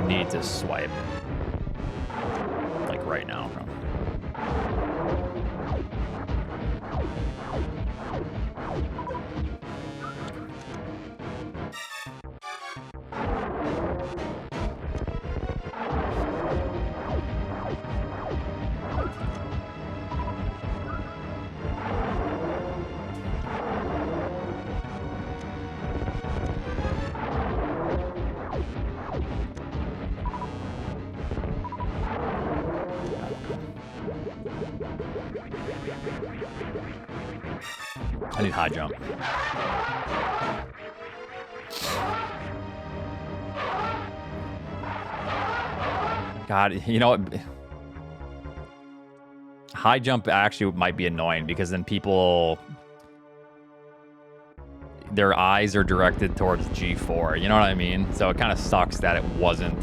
Need to swipe like right now. I need high jump. God, you know what? High jump actually might be annoying because then people, their eyes are directed towards G4. You know what I mean? So it kind of sucks that it wasn't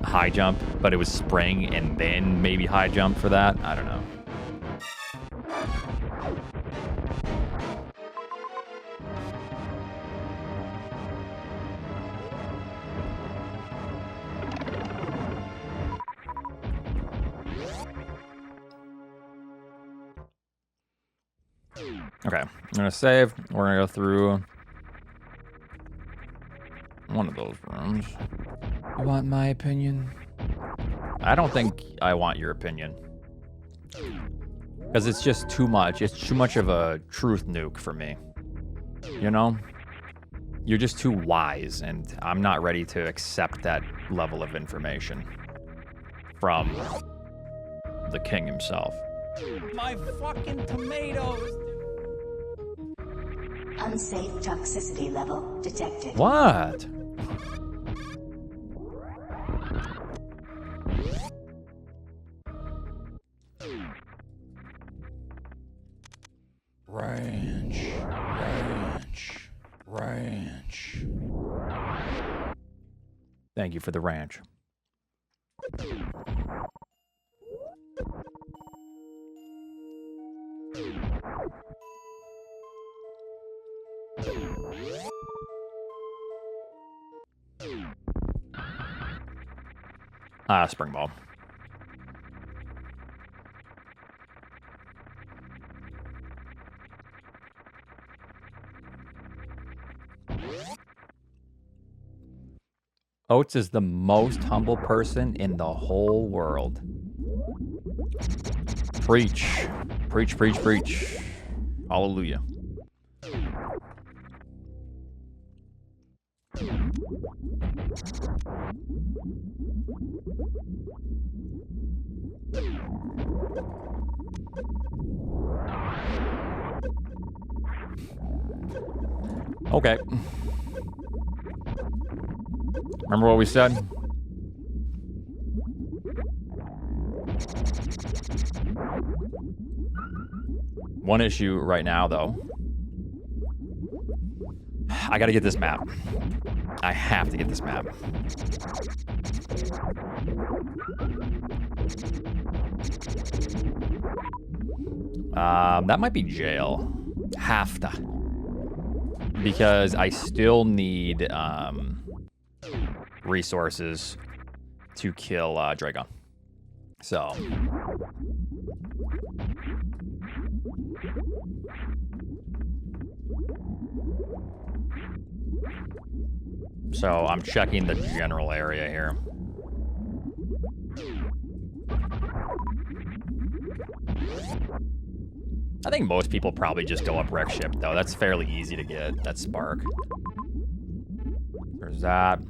high jump, but it was spring and then maybe high jump for that. I don't know. Okay, I'm gonna save. We're gonna go through one of those rooms. You want my opinion? I don't think I want your opinion. Because it's just too much. It's too much of a truth nuke for me. You know? You're just too wise, and I'm not ready to accept that level of information from the king himself. My fucking tomatoes. Unsafe toxicity level detected. What? Ranch. Thank you for the ranch. Spring ball. Oats is the most humble person in the whole world. Preach. Preach, preach, preach. Hallelujah. Okay. Remember what we said? One issue right now, though. I gotta get this map. I have to get this map. That might be jail. Have to. Because I still need resources to kill Dragon. So I'm checking the general area here. I think most people probably just go up wreck ship, though. That's fairly easy to get, that spark. There's that.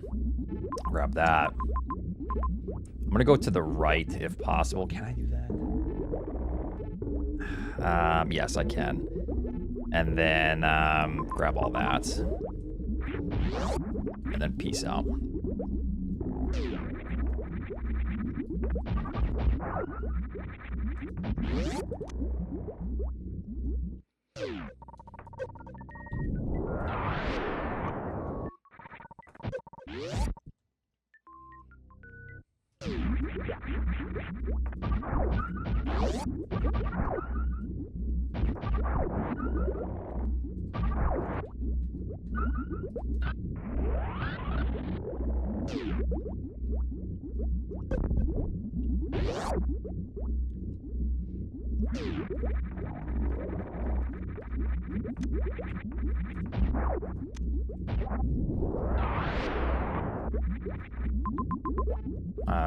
Grab that. I'm gonna go to the right if possible. Can I do that? Yes, I can. And then grab all that. And then peace out.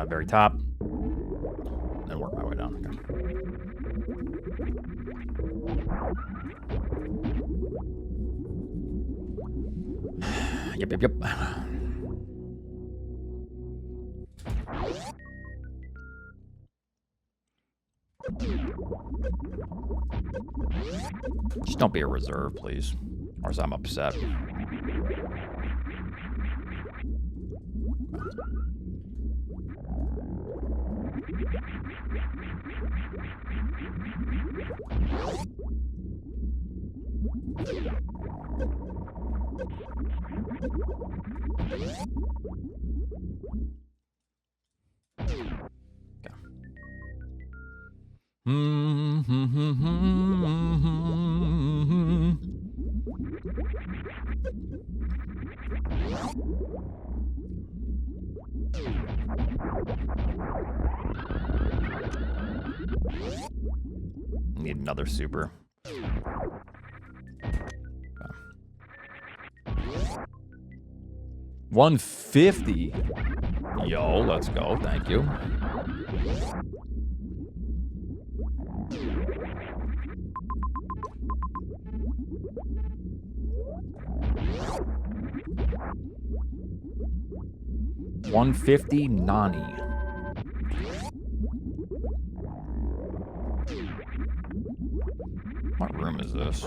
Very top. Then work my way down. Okay. Yep. Just don't be a reserve, please. Or else I'm upset. Need another super. 150. Yo, let's go. Thank you. $150 Nani. What room is this?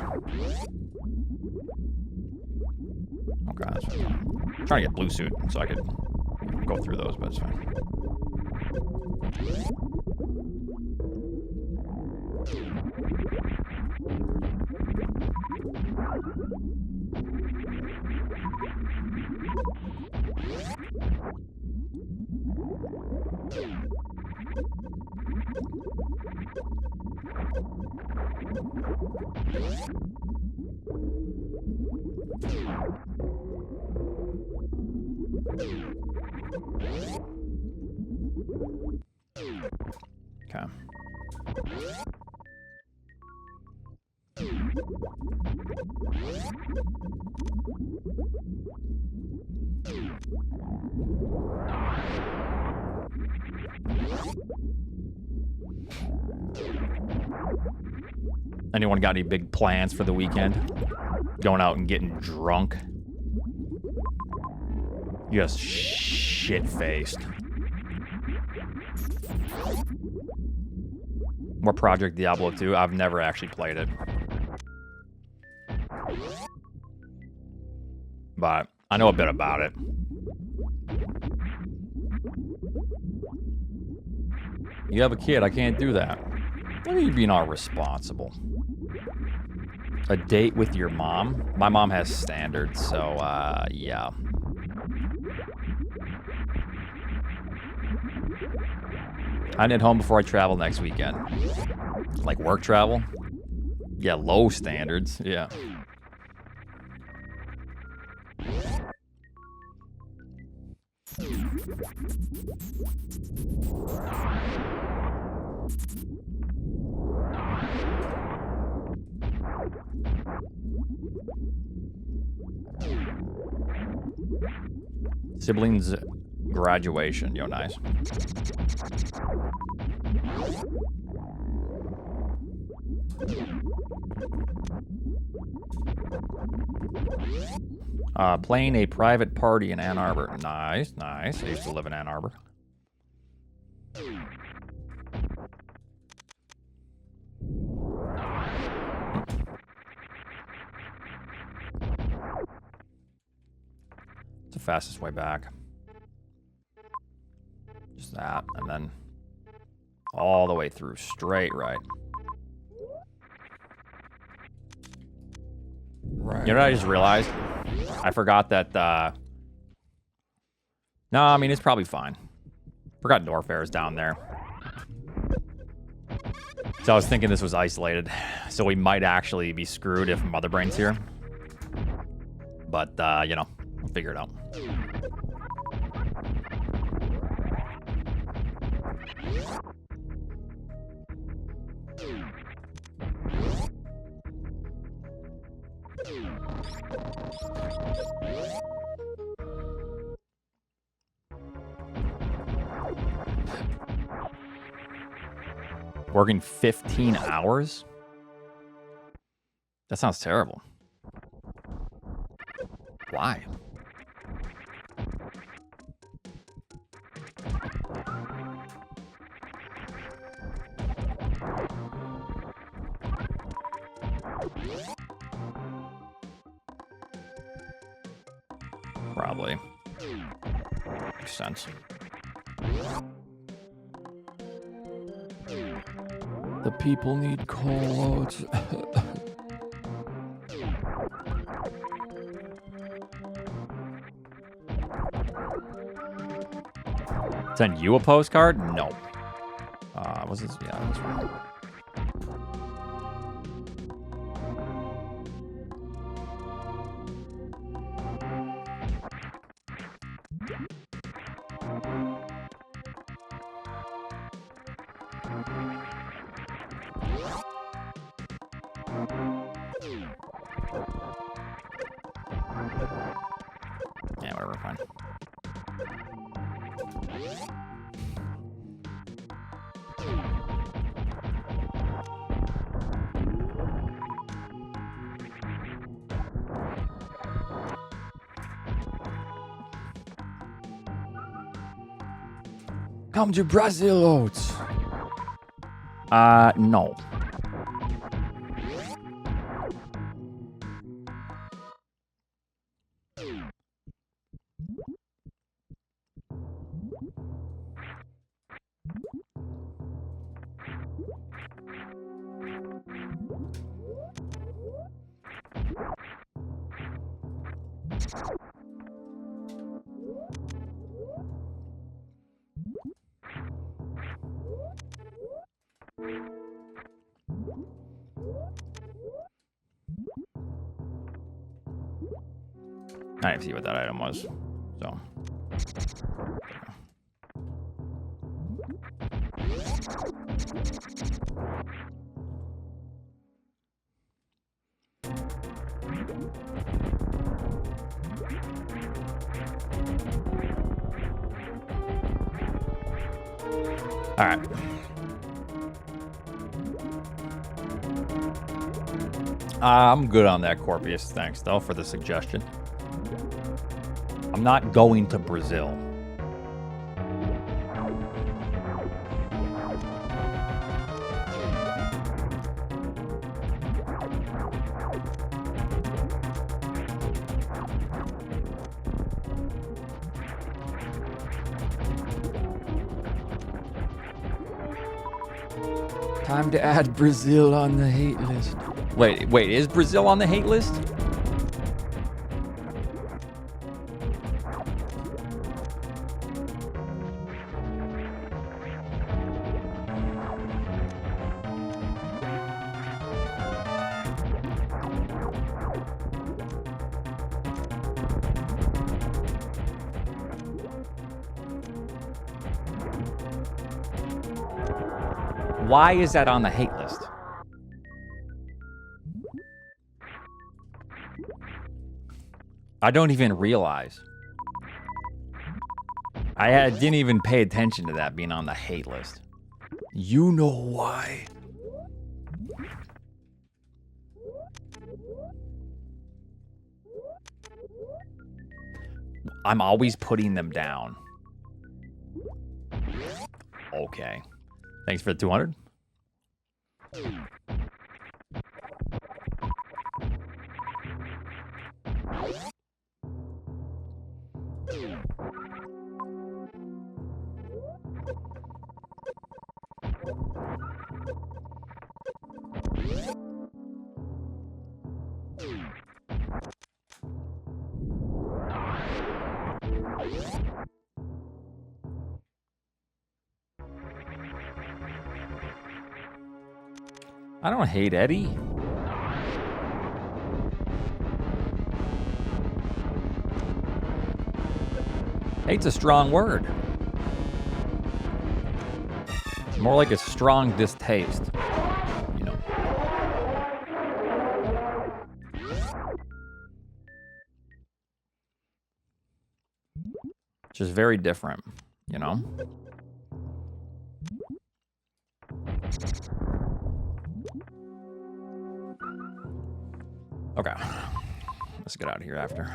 Okay, that's fine. I'm trying to get blue suit so I could go through those, but it's fine. Okay. Anyone got any big plans for the weekend? Going out and getting drunk? Just shit-faced. More Project Diablo 2. I've never actually played it. But I know a bit about it. You have a kid. I can't do that. Look at you being all responsible. A date with your mom? My mom has standards, so, yeah. I need home before I travel next weekend. Like work travel? Yeah, low standards. Yeah. Siblings graduation. Yo, nice. Playing a private party in Ann Arbor. Nice, nice. I used to live in Ann Arbor. It's the fastest way back. Just that, and then all the way through, straight right. Right. You know what I just realized? I forgot that, no, I mean, it's probably fine. Forgot Norfair is down there. So I was thinking this was isolated. So we might actually be screwed if Mother Brain's here. But, you know, we'll figure it out. Working 15 hours? That sounds terrible. Why? Probably. Makes sense. The people need call-outs. Send you a postcard? No. Was this? Yeah, that's right. Yeah, whatever, fine. Come to Brazil, Oats. No. I didn't see what that item was, so. All right. I'm good on that, Corpius. Thanks, though, for the suggestion. I'm not going to Brazil. Time to add Brazil on the hate list. Wait, is Brazil on the hate list? Why is that on the hate list? I don't even realize. I didn't even pay attention to that being on the hate list. You know why. I'm always putting them down. Okay. Thanks for the 200. I don't hate Eddie. Hate's a strong word. It's more like a strong distaste, you know. Which is very different, you know. Okay, let's get out of here after.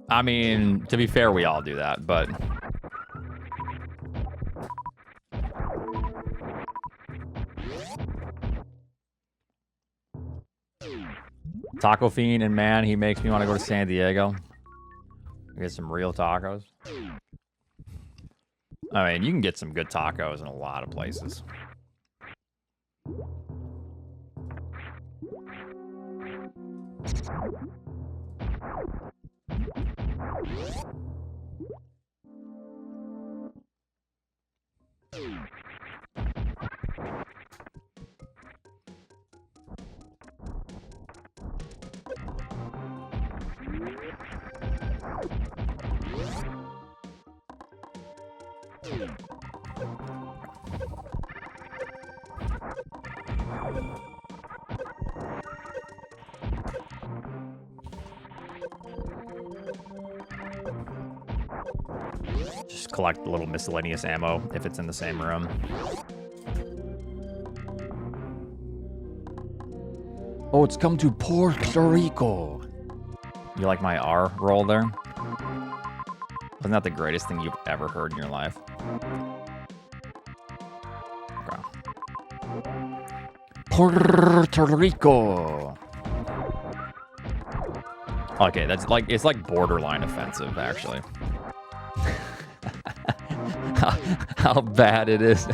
I mean, to be fair, we all do that, but... Taco Fiend, and man, he makes me want to go to San Diego. Get some real tacos. I mean, you can get some good tacos in a lot of places. Just collect a little miscellaneous ammo if it's in the same room. Oh, it's come to Puerto Rico. You like my R roll there? Wasn't that the greatest thing you've ever heard in your life? Okay. Puerto Rico. Okay, that's like, it's like borderline offensive, actually. how bad it is.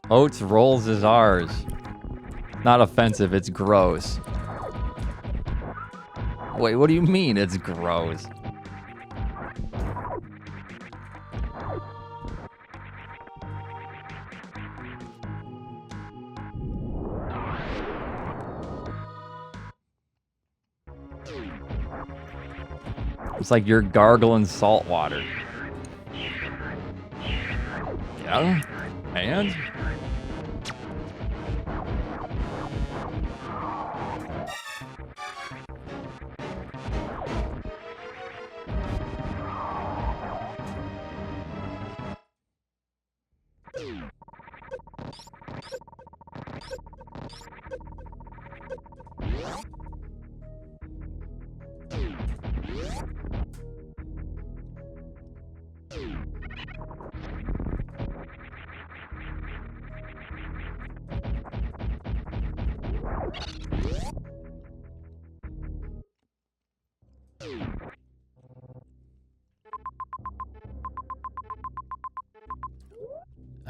Oats rolls is ours. Not offensive, it's gross. Wait, what do you mean it's gross? It's like you're gargling salt water. Yeah? And?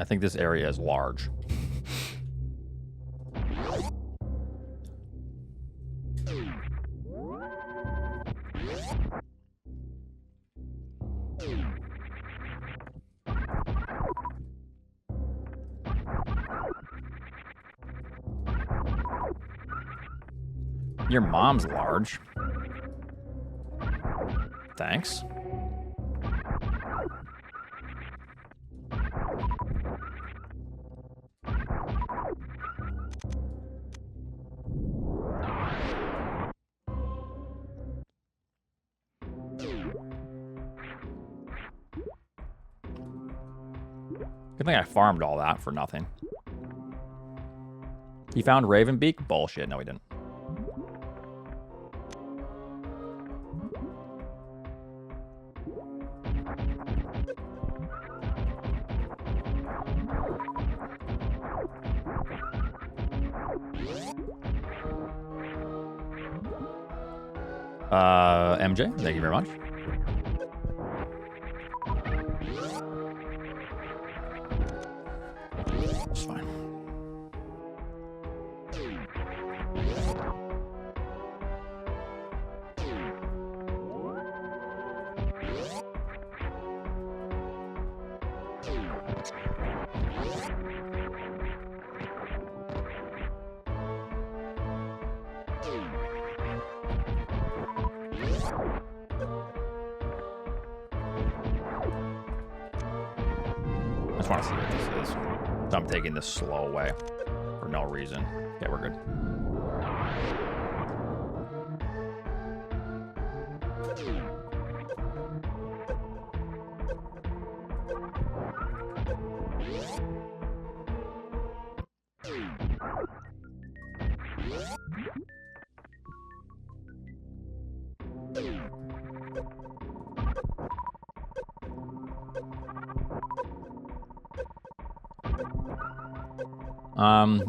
I think this area is large. Your mom's large. Thanks. Good thing I farmed all that for nothing. He found Ravenbeak? Bullshit. No, he didn't. MJ, thank you very much. It's fine. I just want to see what this is. So I'm taking this slow way for no reason. Yeah, we're good.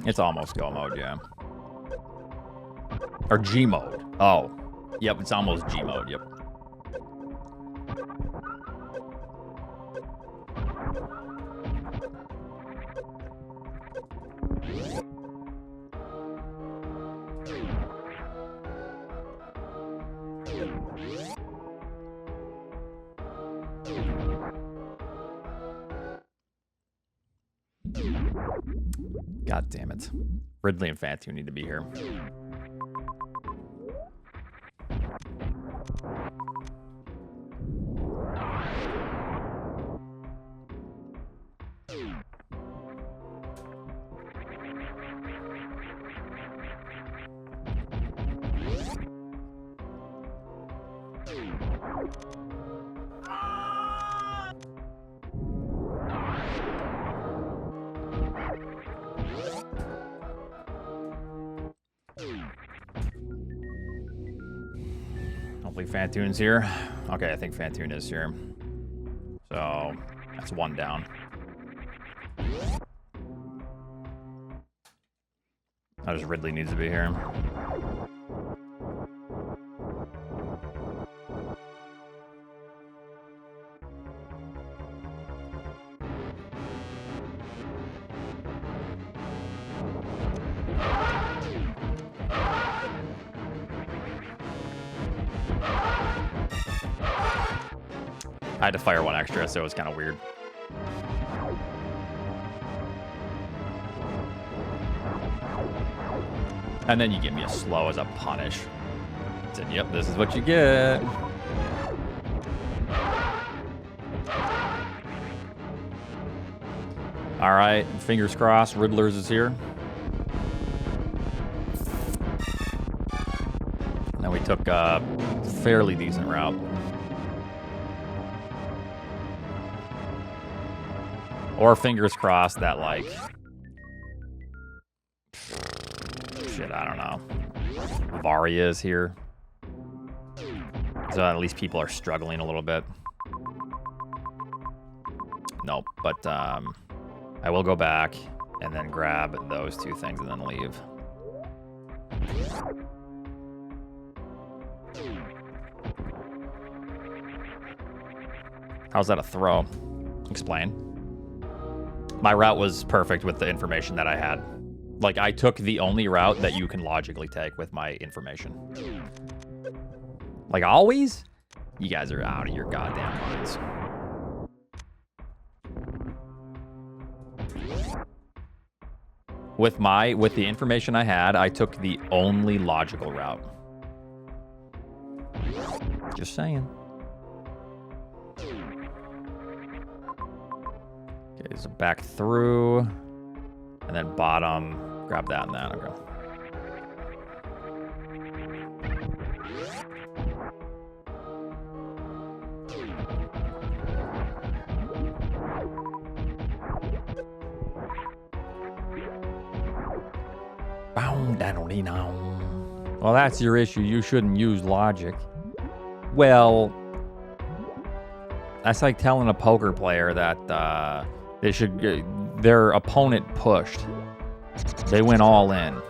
It's almost go mode, yeah. Or G mode. Oh. Yep, it's almost G mode, yep. God damn it. Ridley and Fatu need to be here. Hopefully Fantoon's here. Okay, I think Fantoon is here. So, that's one down. Now just Ridley needs to be here. I had to fire one extra, so it was kind of weird. And then you give me a slow as a punish. I said, yep, this is what you get. All right, fingers crossed, Riddlers is here. And then we took a fairly decent route. Or fingers crossed that, like, shit, I don't know. Varia is here. So at least people are struggling a little bit. Nope, but I will go back and then grab those two things and then leave. How's that a throw? Explain. My route was perfect with the information that I had. Like, I took the only route that you can logically take with my information. Like, always? You guys are out of your goddamn minds. With the information I had, I took the only logical route. Just saying. Okay, so back through, and then bottom, grab that and that, okay. Well, that's your issue. You shouldn't use logic. Well, that's like telling a poker player that their opponent pushed. They went all in.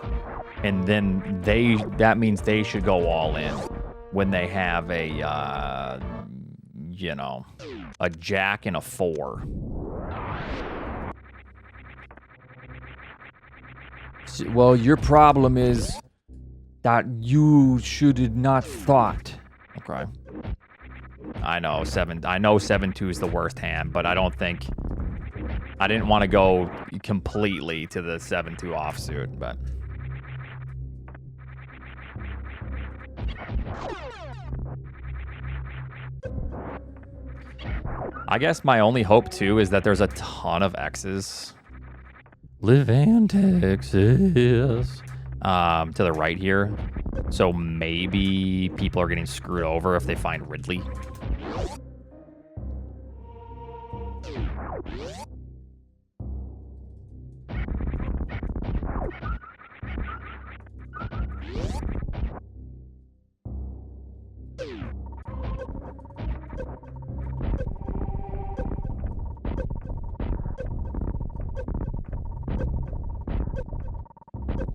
And then that means they should go all in when they have a, you know, a jack and a 4. Well, your problem is that you should not thought. Okay. I know 7-2 is the worst hand, but I didn't want to go completely to the 7-2 offsuit, but I guess my only hope too is that there's a ton of X's. Live in Texas. To the right here. So maybe people are getting screwed over if they find Ridley.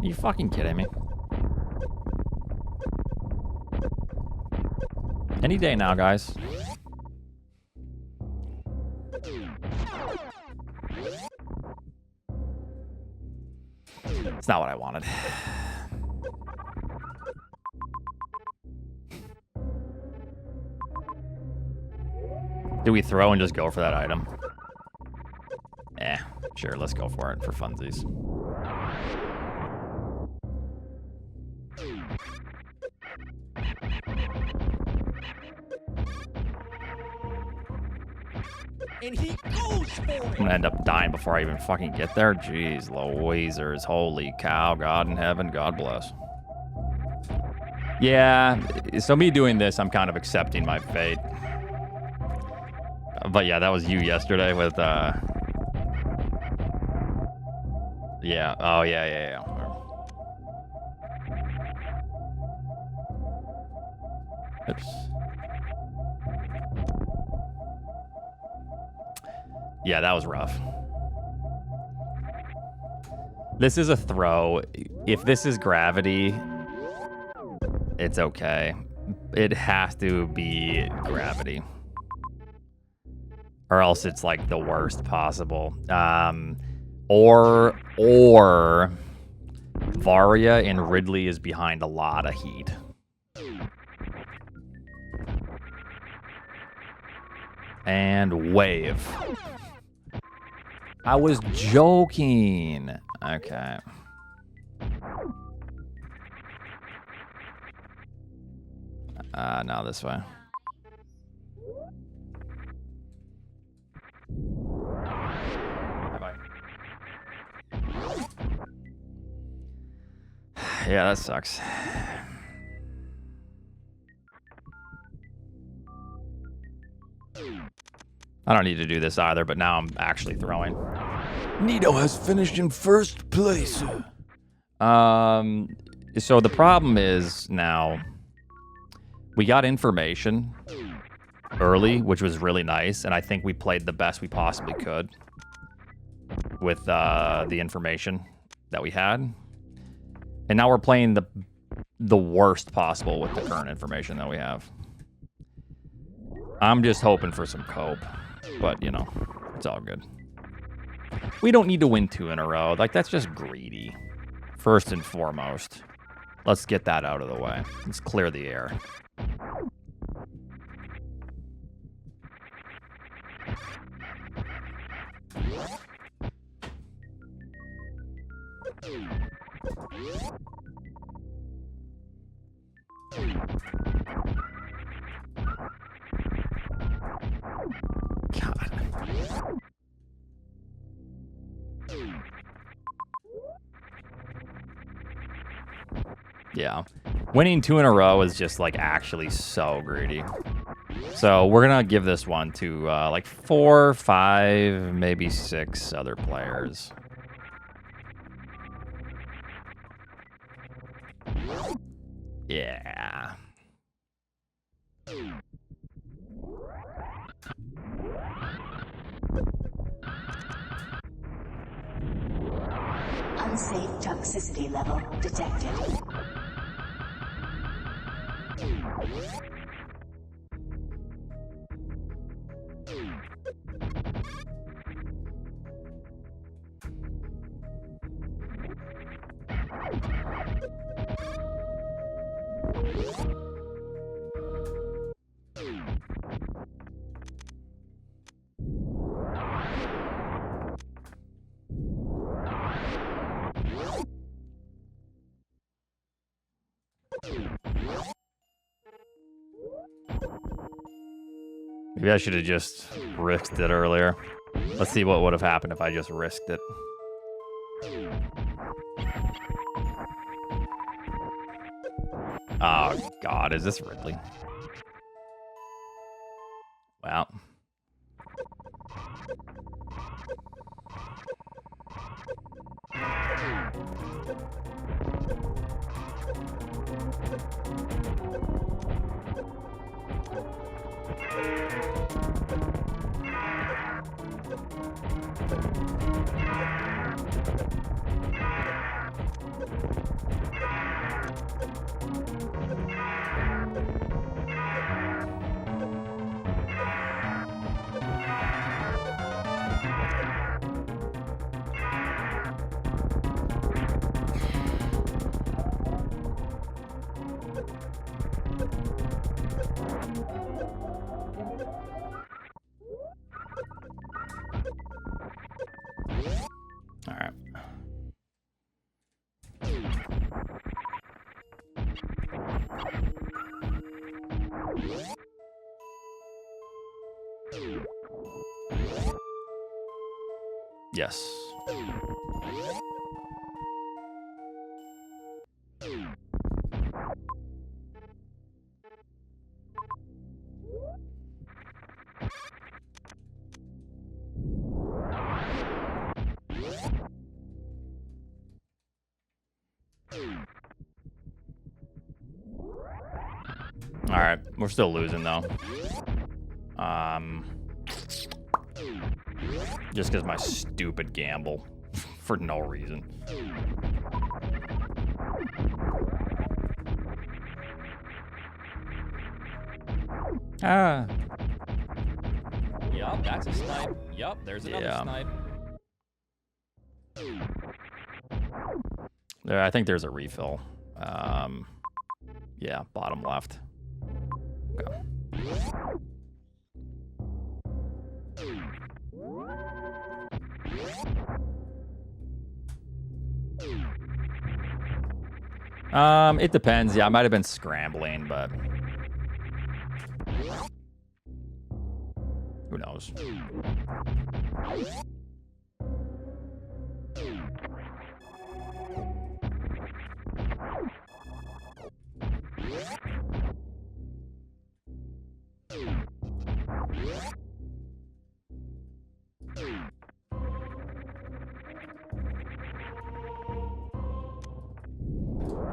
Are you fucking kidding me? Any day now, guys. It's not what I wanted. Do we throw and just go for that item? Sure, let's go for it for funsies. And he goes for it. I'm gonna end up dying before I even fucking get there. Jeez, Louisers. Holy cow. God in heaven. God bless. Yeah, so me doing this, I'm kind of accepting my fate. But yeah, that was you yesterday with, yeah. Oh, yeah. Oops. Yeah, that was rough. This is a throw. If this is gravity, it's okay. It has to be gravity. Or else it's like the worst possible. Or Varia and Ridley is behind a lot of heat. And wave. I was joking. Okay. Now this way. Bye-bye. Yeah, that sucks. I don't need to do this either, but now I'm actually throwing. Nito has finished in first place. So the problem is now we got information early, which was really nice, and I think we played the best we possibly could with the information that we had. And now we're playing the worst possible with the current information that we have. I'm just hoping for some cope, but you know, it's all good. We don't need to win 2 in a row. Like, that's just greedy. First and foremost, let's get that out of the way. Let's clear the air. God. Yeah. Winning 2 in a row is just like actually so greedy. So we're gonna give this one to like 4, 5, maybe 6 other players. Yeah. Unsafe toxicity level detected. Maybe I should have just risked it earlier. Let's see what would have happened if I just risked it. Oh, God, is this Ridley? Wow. All right. Yes. All right, we're still losing though. Just because my stupid gamble for no reason. Ah. Yup, that's a snipe. Yup, there's another Yeah. snipe. There, I think there's a refill. Yeah, bottom left. Okay. It depends. Yeah, I might have been scrambling, but who knows?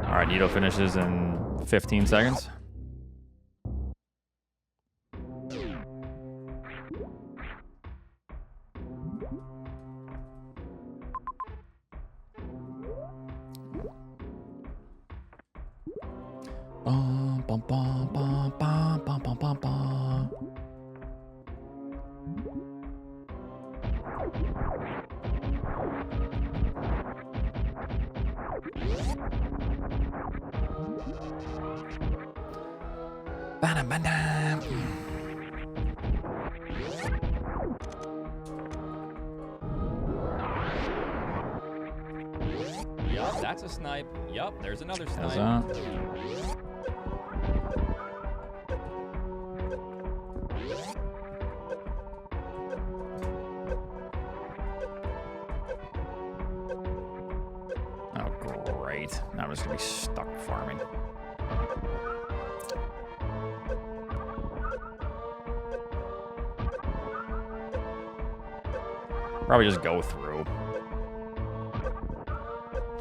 All right, Nito finishes in 15 seconds. Bum, bum, bum, bum, bum, bum, bum, bum, bum. Ba-dum, ba-dum. Yup, that's a snipe. Yup, there's another How's snipe. that? Oh, great. Now I'm just gonna be stuck farming. Probably just go through.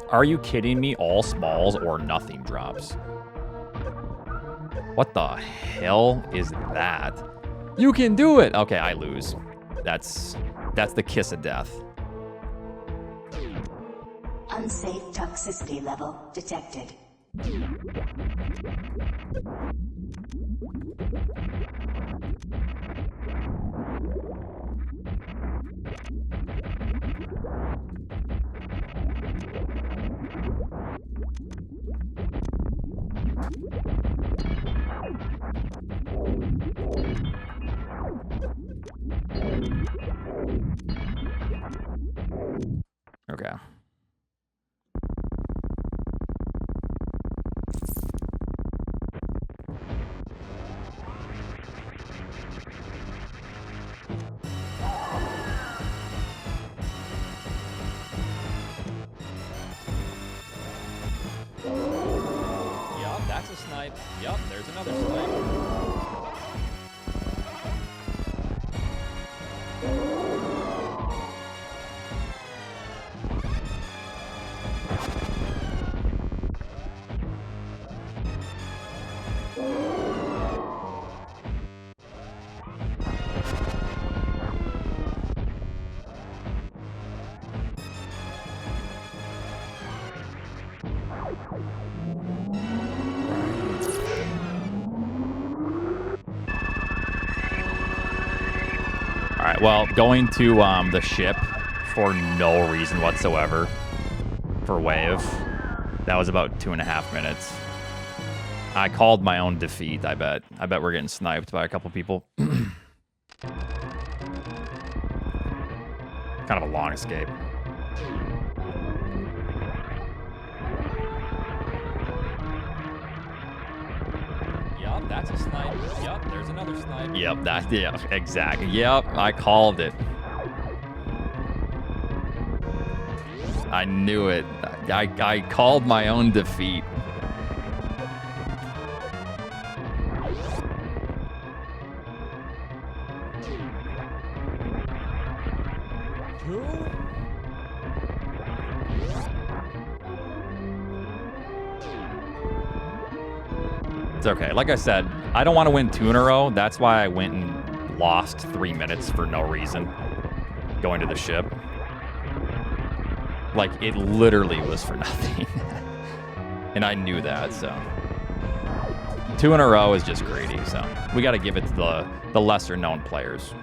Are you kidding me? All smalls or nothing drops. What the hell is that? You can do it. Okay, I lose. That's the kiss of death. Unsafe toxicity level detected. Okay. Yup, that's a snipe. Yup, there's another snipe. Well, going to the ship for no reason whatsoever for wave, that was about 2.5 minutes. I called my own defeat, I bet. I bet we're getting sniped by a couple people. Kind of a long escape. Yup, that's a snipe. Yup, there's another snipe. Yep, yeah, exactly. Yep, I called it. I knew it. I called my own defeat. It's okay. Like I said, I don't want to win 2 in a row. That's why I went and lost 3 minutes for no reason going to the ship. Like, it literally was for nothing. And I knew that, so. 2 in a row is just greedy, so. We got to give it to the lesser-known players.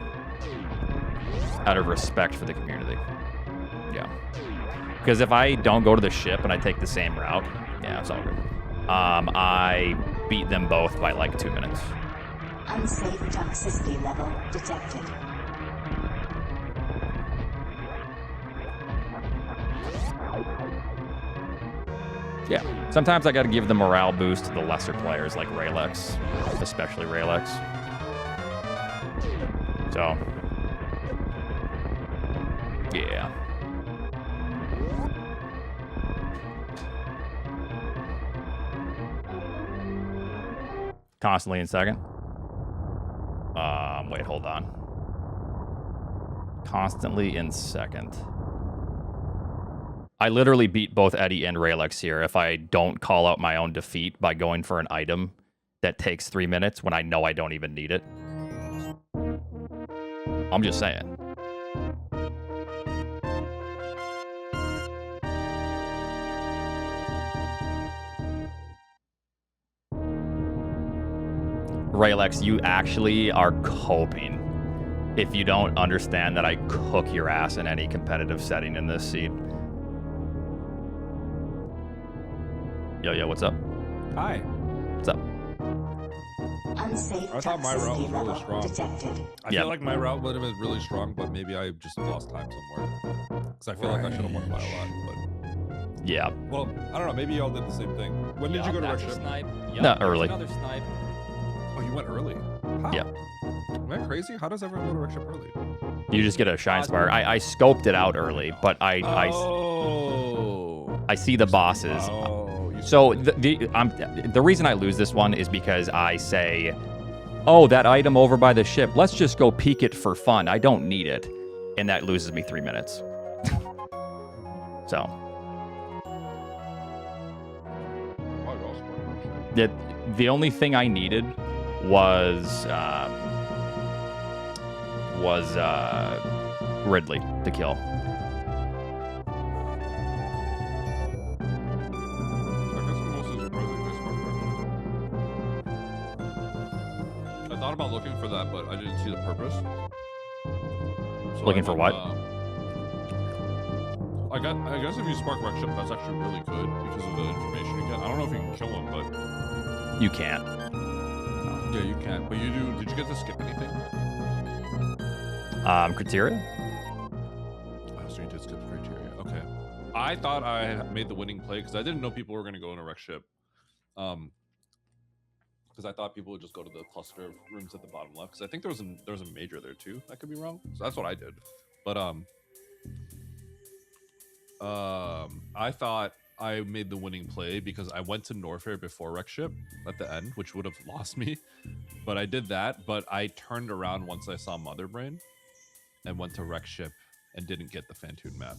Out of respect for the community. Yeah. Because if I don't go to the ship and I take the same route, yeah, it's all good. I beat them both by like 2 minutes. Unsafe toxicity level detected. Yeah. Sometimes I got to give the morale boost to the lesser players like Raylex, especially Raylex. So, yeah. Constantly in second. Wait, hold on. Constantly in second. I literally beat both Eddie and Raylex here if I don't call out my own defeat by going for an item that takes 3 minutes when I know I don't even need it. I'm just saying. Raylex, you actually are coping if you don't understand that I cook your ass in any competitive setting in this seed. Yo, what's up? Hi. What's up? Unsafe I thought my route toxicity was really level strong. detected. I feel like my route would have been really strong, but maybe I just lost time somewhere. Because I feel like I should have won by a lot. But Yeah. well, I don't know. Maybe y'all did the same thing. When did you go to that's Rec a Ship? snipe. Yup, No, there's early. Another snipe. Oh, you went early. How? Yeah. Am I crazy? How does everyone go to Rec Ship early? You just get a shine spire. I scoped it out early, but I see the bosses. Oh, you So the reason I lose this one is because I say, oh, that item over by the ship, let's just go peek it for fun. I don't need it. And that loses me 3 minutes. So. The only thing I needed was Ridley to kill. I thought about looking for that, but I didn't see the purpose. So Looking for what? I guess if you spark Rec Ship, that's actually really good because of the information you get. I don't know if you can kill him, but You can't. yeah, you can. But you do. Did you get to skip anything? Criteria? Oh, so you did skip criteria. Okay. I thought I had made the winning play because I didn't know people were going to go in a Rec Ship. Because I thought people would just go to the cluster of rooms at the bottom left. Because I think there was a major there too. I could be wrong. So that's what I did. But I thought I made the winning play because I went to Norfair before Rec Ship at the end, which would have lost me. But I did that. But I turned around once I saw Mother Brain and went to Rec Ship and didn't get the Fantoon map.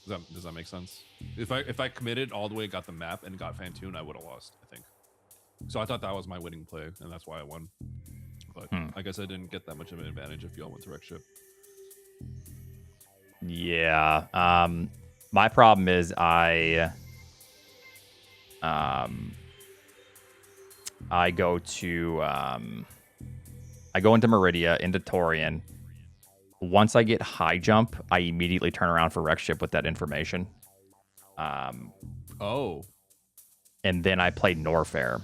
Does that make sense? If I committed all the way, got the map, and got Fantoon, I would have lost, I think. So I thought that was my winning play, and that's why I won. But I guess I didn't get that much of an advantage if y'all went to Rec Ship. Yeah. My problem is I go into Meridia, into Torian, once I get high jump, I immediately turn around for wreck ship with that information. Oh. And then I play Norfair.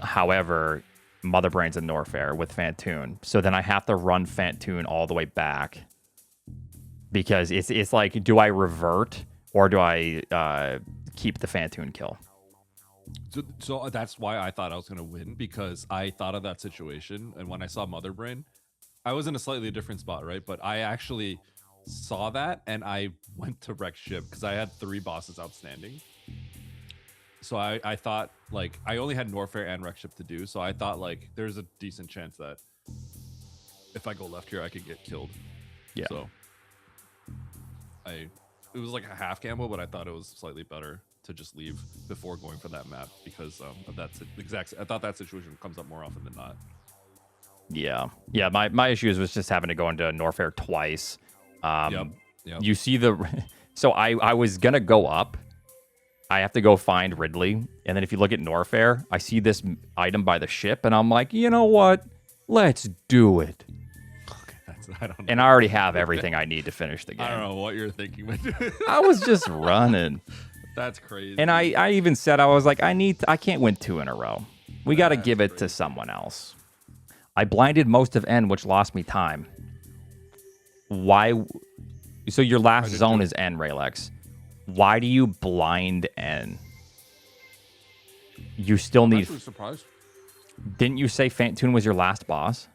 However, Mother Brain's in Norfair with Fantoon. So then I have to run Fantoon all the way back. Because it's like, do I revert or do I keep the Fantoon kill? So that's why I thought I was going to win, because I thought of that situation. And when I saw Mother Brain, I was in a slightly different spot, right? But I actually saw that and I went to wreck ship because I had 3 bosses outstanding. So I thought, like, I only had Norfair and wreck ship to do. So I thought, like, there's a decent chance that if I go left here, I could get killed. Yeah. So it was like a half gamble, but I thought it was slightly better to just leave before going for that map because of that exact. I thought that situation comes up more often than not. Yeah. My issues was just having to go into Norfair twice. Yep. You see the, so I was gonna go up. I have to go find Ridley, and then if you look at Norfair, I see this item by the ship, and I'm like, you know what? Let's do it. I don't know. And I already have everything I need to finish the game. I don't know what you're thinking, but I was just running. That's crazy. And I even said, I was like, I can't win 2 in a row. We got to give it to someone else. I blinded most of N, which lost me time. Why? So your last zone is N, Raylex. Why do you blind N? You still need. I'm surprised. Didn't you say Fantoon was your last boss?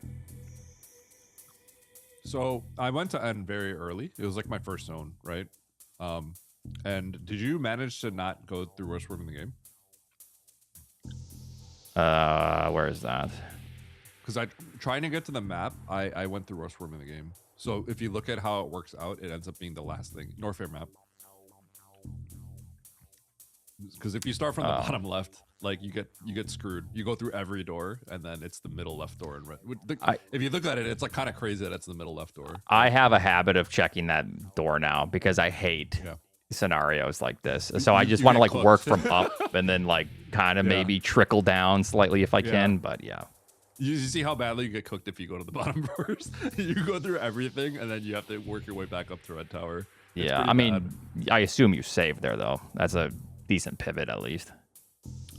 So I went to N very early. It was like my first zone, right? And did you manage to not go through worst room in the game? Where is that? Because I trying to get to the map, I went through worst room in the game. So if you look at how it works out, it ends up being the last thing. Norfair map. Because if you start from the bottom left, like you get screwed. You go through every door, and then it's the middle left door. And if you look at it, it's like kind of crazy that it's the middle left door. I have a habit of checking that door now because I hate scenarios like this. So I just want to like work from up and then like kind of maybe trickle down slightly if I can. But yeah. You see how badly you get cooked if you go to the bottom first? You go through everything, and then you have to work your way back up to Red Tower. It's I mean, I assume you saved there, though. That's a decent pivot, at least.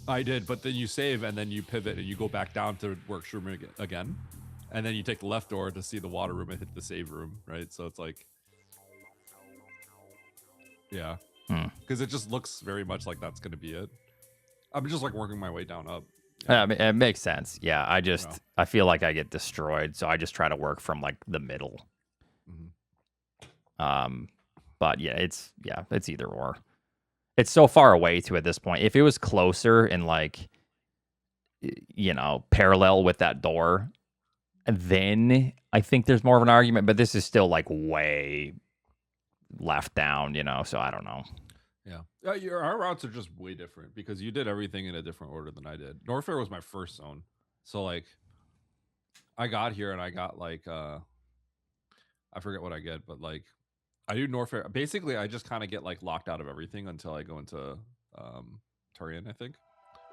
I did, but then you save, and then you pivot, and you go back down to workroom again. And then you take the left door to see the water room and hit the save room, right? So it's like... Yeah. Because it just looks very much like that's going to be it. I'm just like working my way down up. I mean, it makes sense. Yeah, I feel like I get destroyed, so I just try to work from like the middle. But yeah, it's either or. It's so far away to at this point. If it was closer and like, you know, parallel with that door, then I think there's more of an argument. But this is still like way left down, you know. So I don't know. Yeah, our routes are just way different because you did everything in a different order than I did. Norfair was my first zone, so like, I got here and I got like, I forget what I get, but like, I do Norfair. Basically, I just kind of get like locked out of everything until I go into Turian, I think,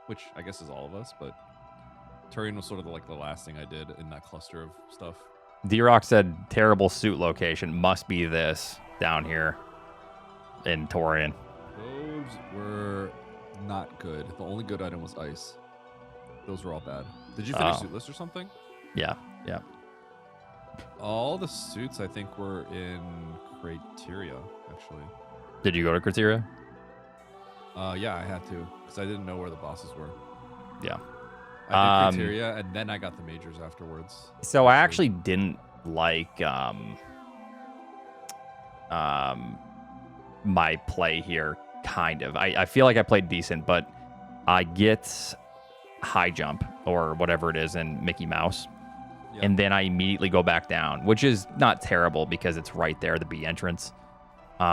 which I guess is all of us. But Turian was sort of like the last thing I did in that cluster of stuff. D-Rock said terrible suit location must be this down here in Turian. Those were not good. The only good item was ice. Those were all bad. Did you finish suit list or something? Yeah. All the suits I think were in Criteria, actually. Did you go to Criteria? Yeah, I had to because I didn't know where the bosses were. Yeah. I did Criteria and then I got the majors afterwards. So I actually didn't like my play here, kind of. I feel like I played decent, but I get high jump or whatever it is in Mickey Mouse. Yep. And then I immediately go back down, which is not terrible because it's right there, the B entrance.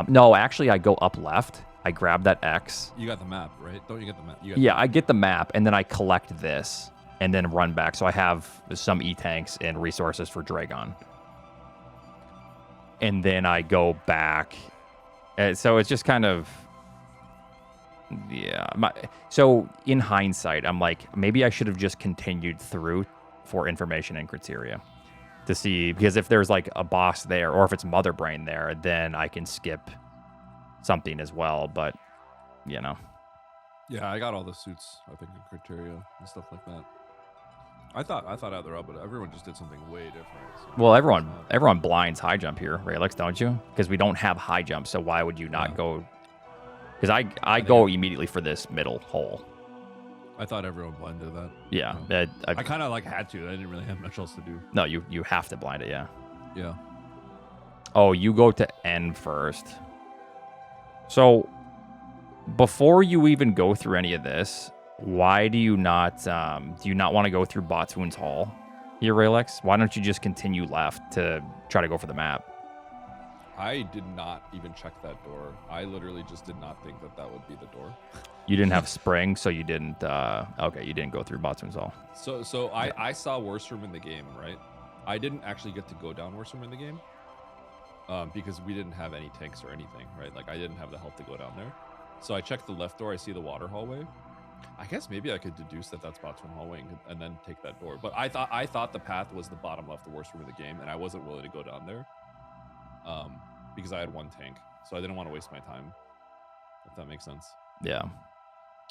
No, actually, I go up left. I grab that X. You got the map, right? Don't you get the map? I get the map, and then I collect this and then run back. So I have some E-tanks and resources for Dragon. And then I go back. So it's just kind of... Yeah. So in hindsight, I'm like, maybe I should have just continued through for information and criteria to see, because if there's like a boss there, or if it's Mother Brain there, then I can skip something as well. But you know, Yeah, I got all the suits, I think, in criteria and stuff like that. I thought either up, but everyone just did something way different. So well, everyone blinds high jump here, Raylex, don't you? Because we don't have high jump, so why would you not go? Because I go immediately for this middle hole. I thought everyone blended that. Yeah, I kind of like had to. I didn't really have much else to do. no, you have to blind it. Yeah. Yeah. Oh, you go to N first. So before you even go through any of this, why do you not want to go through Botswoon's Hall here, Raylex? Why don't you just continue left to try to go for the map? I did not even check that door. I literally just did not think that would be the door. You didn't have spring, so you didn't. Okay, you didn't go through Botswoon's Hall. So I saw worst room in the game, right? I didn't actually get to go down worst room in the game because we didn't have any tanks or anything, right? Like I didn't have the health to go down there. So I checked the left door. I see the water hallway. I guess maybe I could deduce that that's Botswoon hallway and then take that door. But I thought the path was the bottom left, the worst room of the game, and I wasn't willing to go down there because I had one tank, so I didn't want to waste my time. If that makes sense. Yeah.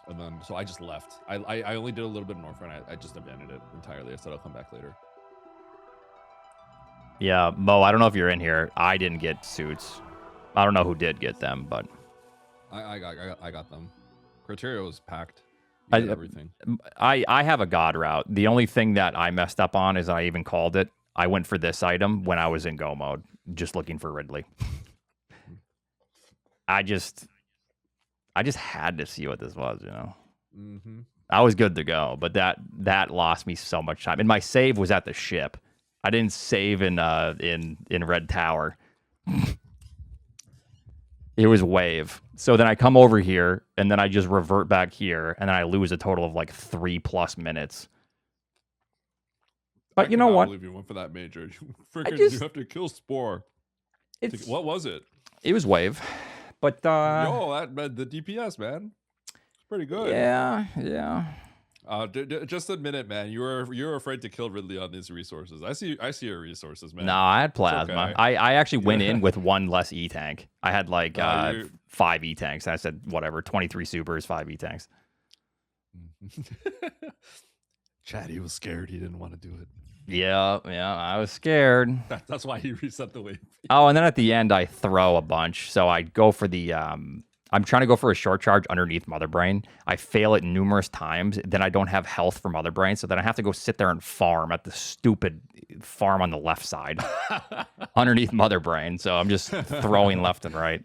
And then so I just left. I only did a little bit of north front. I just abandoned it entirely. I said I'll come back later. Yeah, Mo, I don't know if you're in here. I didn't get suits. I don't know who did get them, but I got them. Criteria was packed. You got everything. I have a god route. The only thing that I messed up on is I even called it. I went for this item when I was in go mode, just looking for Ridley. I just had to see what this was, you know. Mm-hmm. I was good to go, but that lost me so much time. And my save was at the ship. I didn't save in Red Tower. It was wave. So then I come over here, and then I just revert back here, and then I lose a total of like 3+ minutes. But you know what? I believe you went for that major. You freaking you have to kill Spore. What was it? It was wave. But yo, the DPS, man. It's pretty good. Yeah. Just admit it, man. You're afraid to kill Ridley on these resources. I see your resources, man. No, I had plasma. Okay. I actually went in with one less E tank. I had like 5 E tanks. I said whatever, 23 supers, 5 E tanks. Chatty was scared. He didn't want to do it. Yeah, I was scared. That's why he reset the wave. Oh, and then at the end I throw a bunch. So I go for the I'm trying to go for a short charge underneath Mother Brain. I fail it numerous times. Then I don't have health for Mother Brain, so then I have to go sit there and farm at the stupid farm on the left side underneath Mother Brain. So I'm just throwing left and right.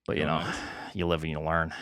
But you know, you live and you learn.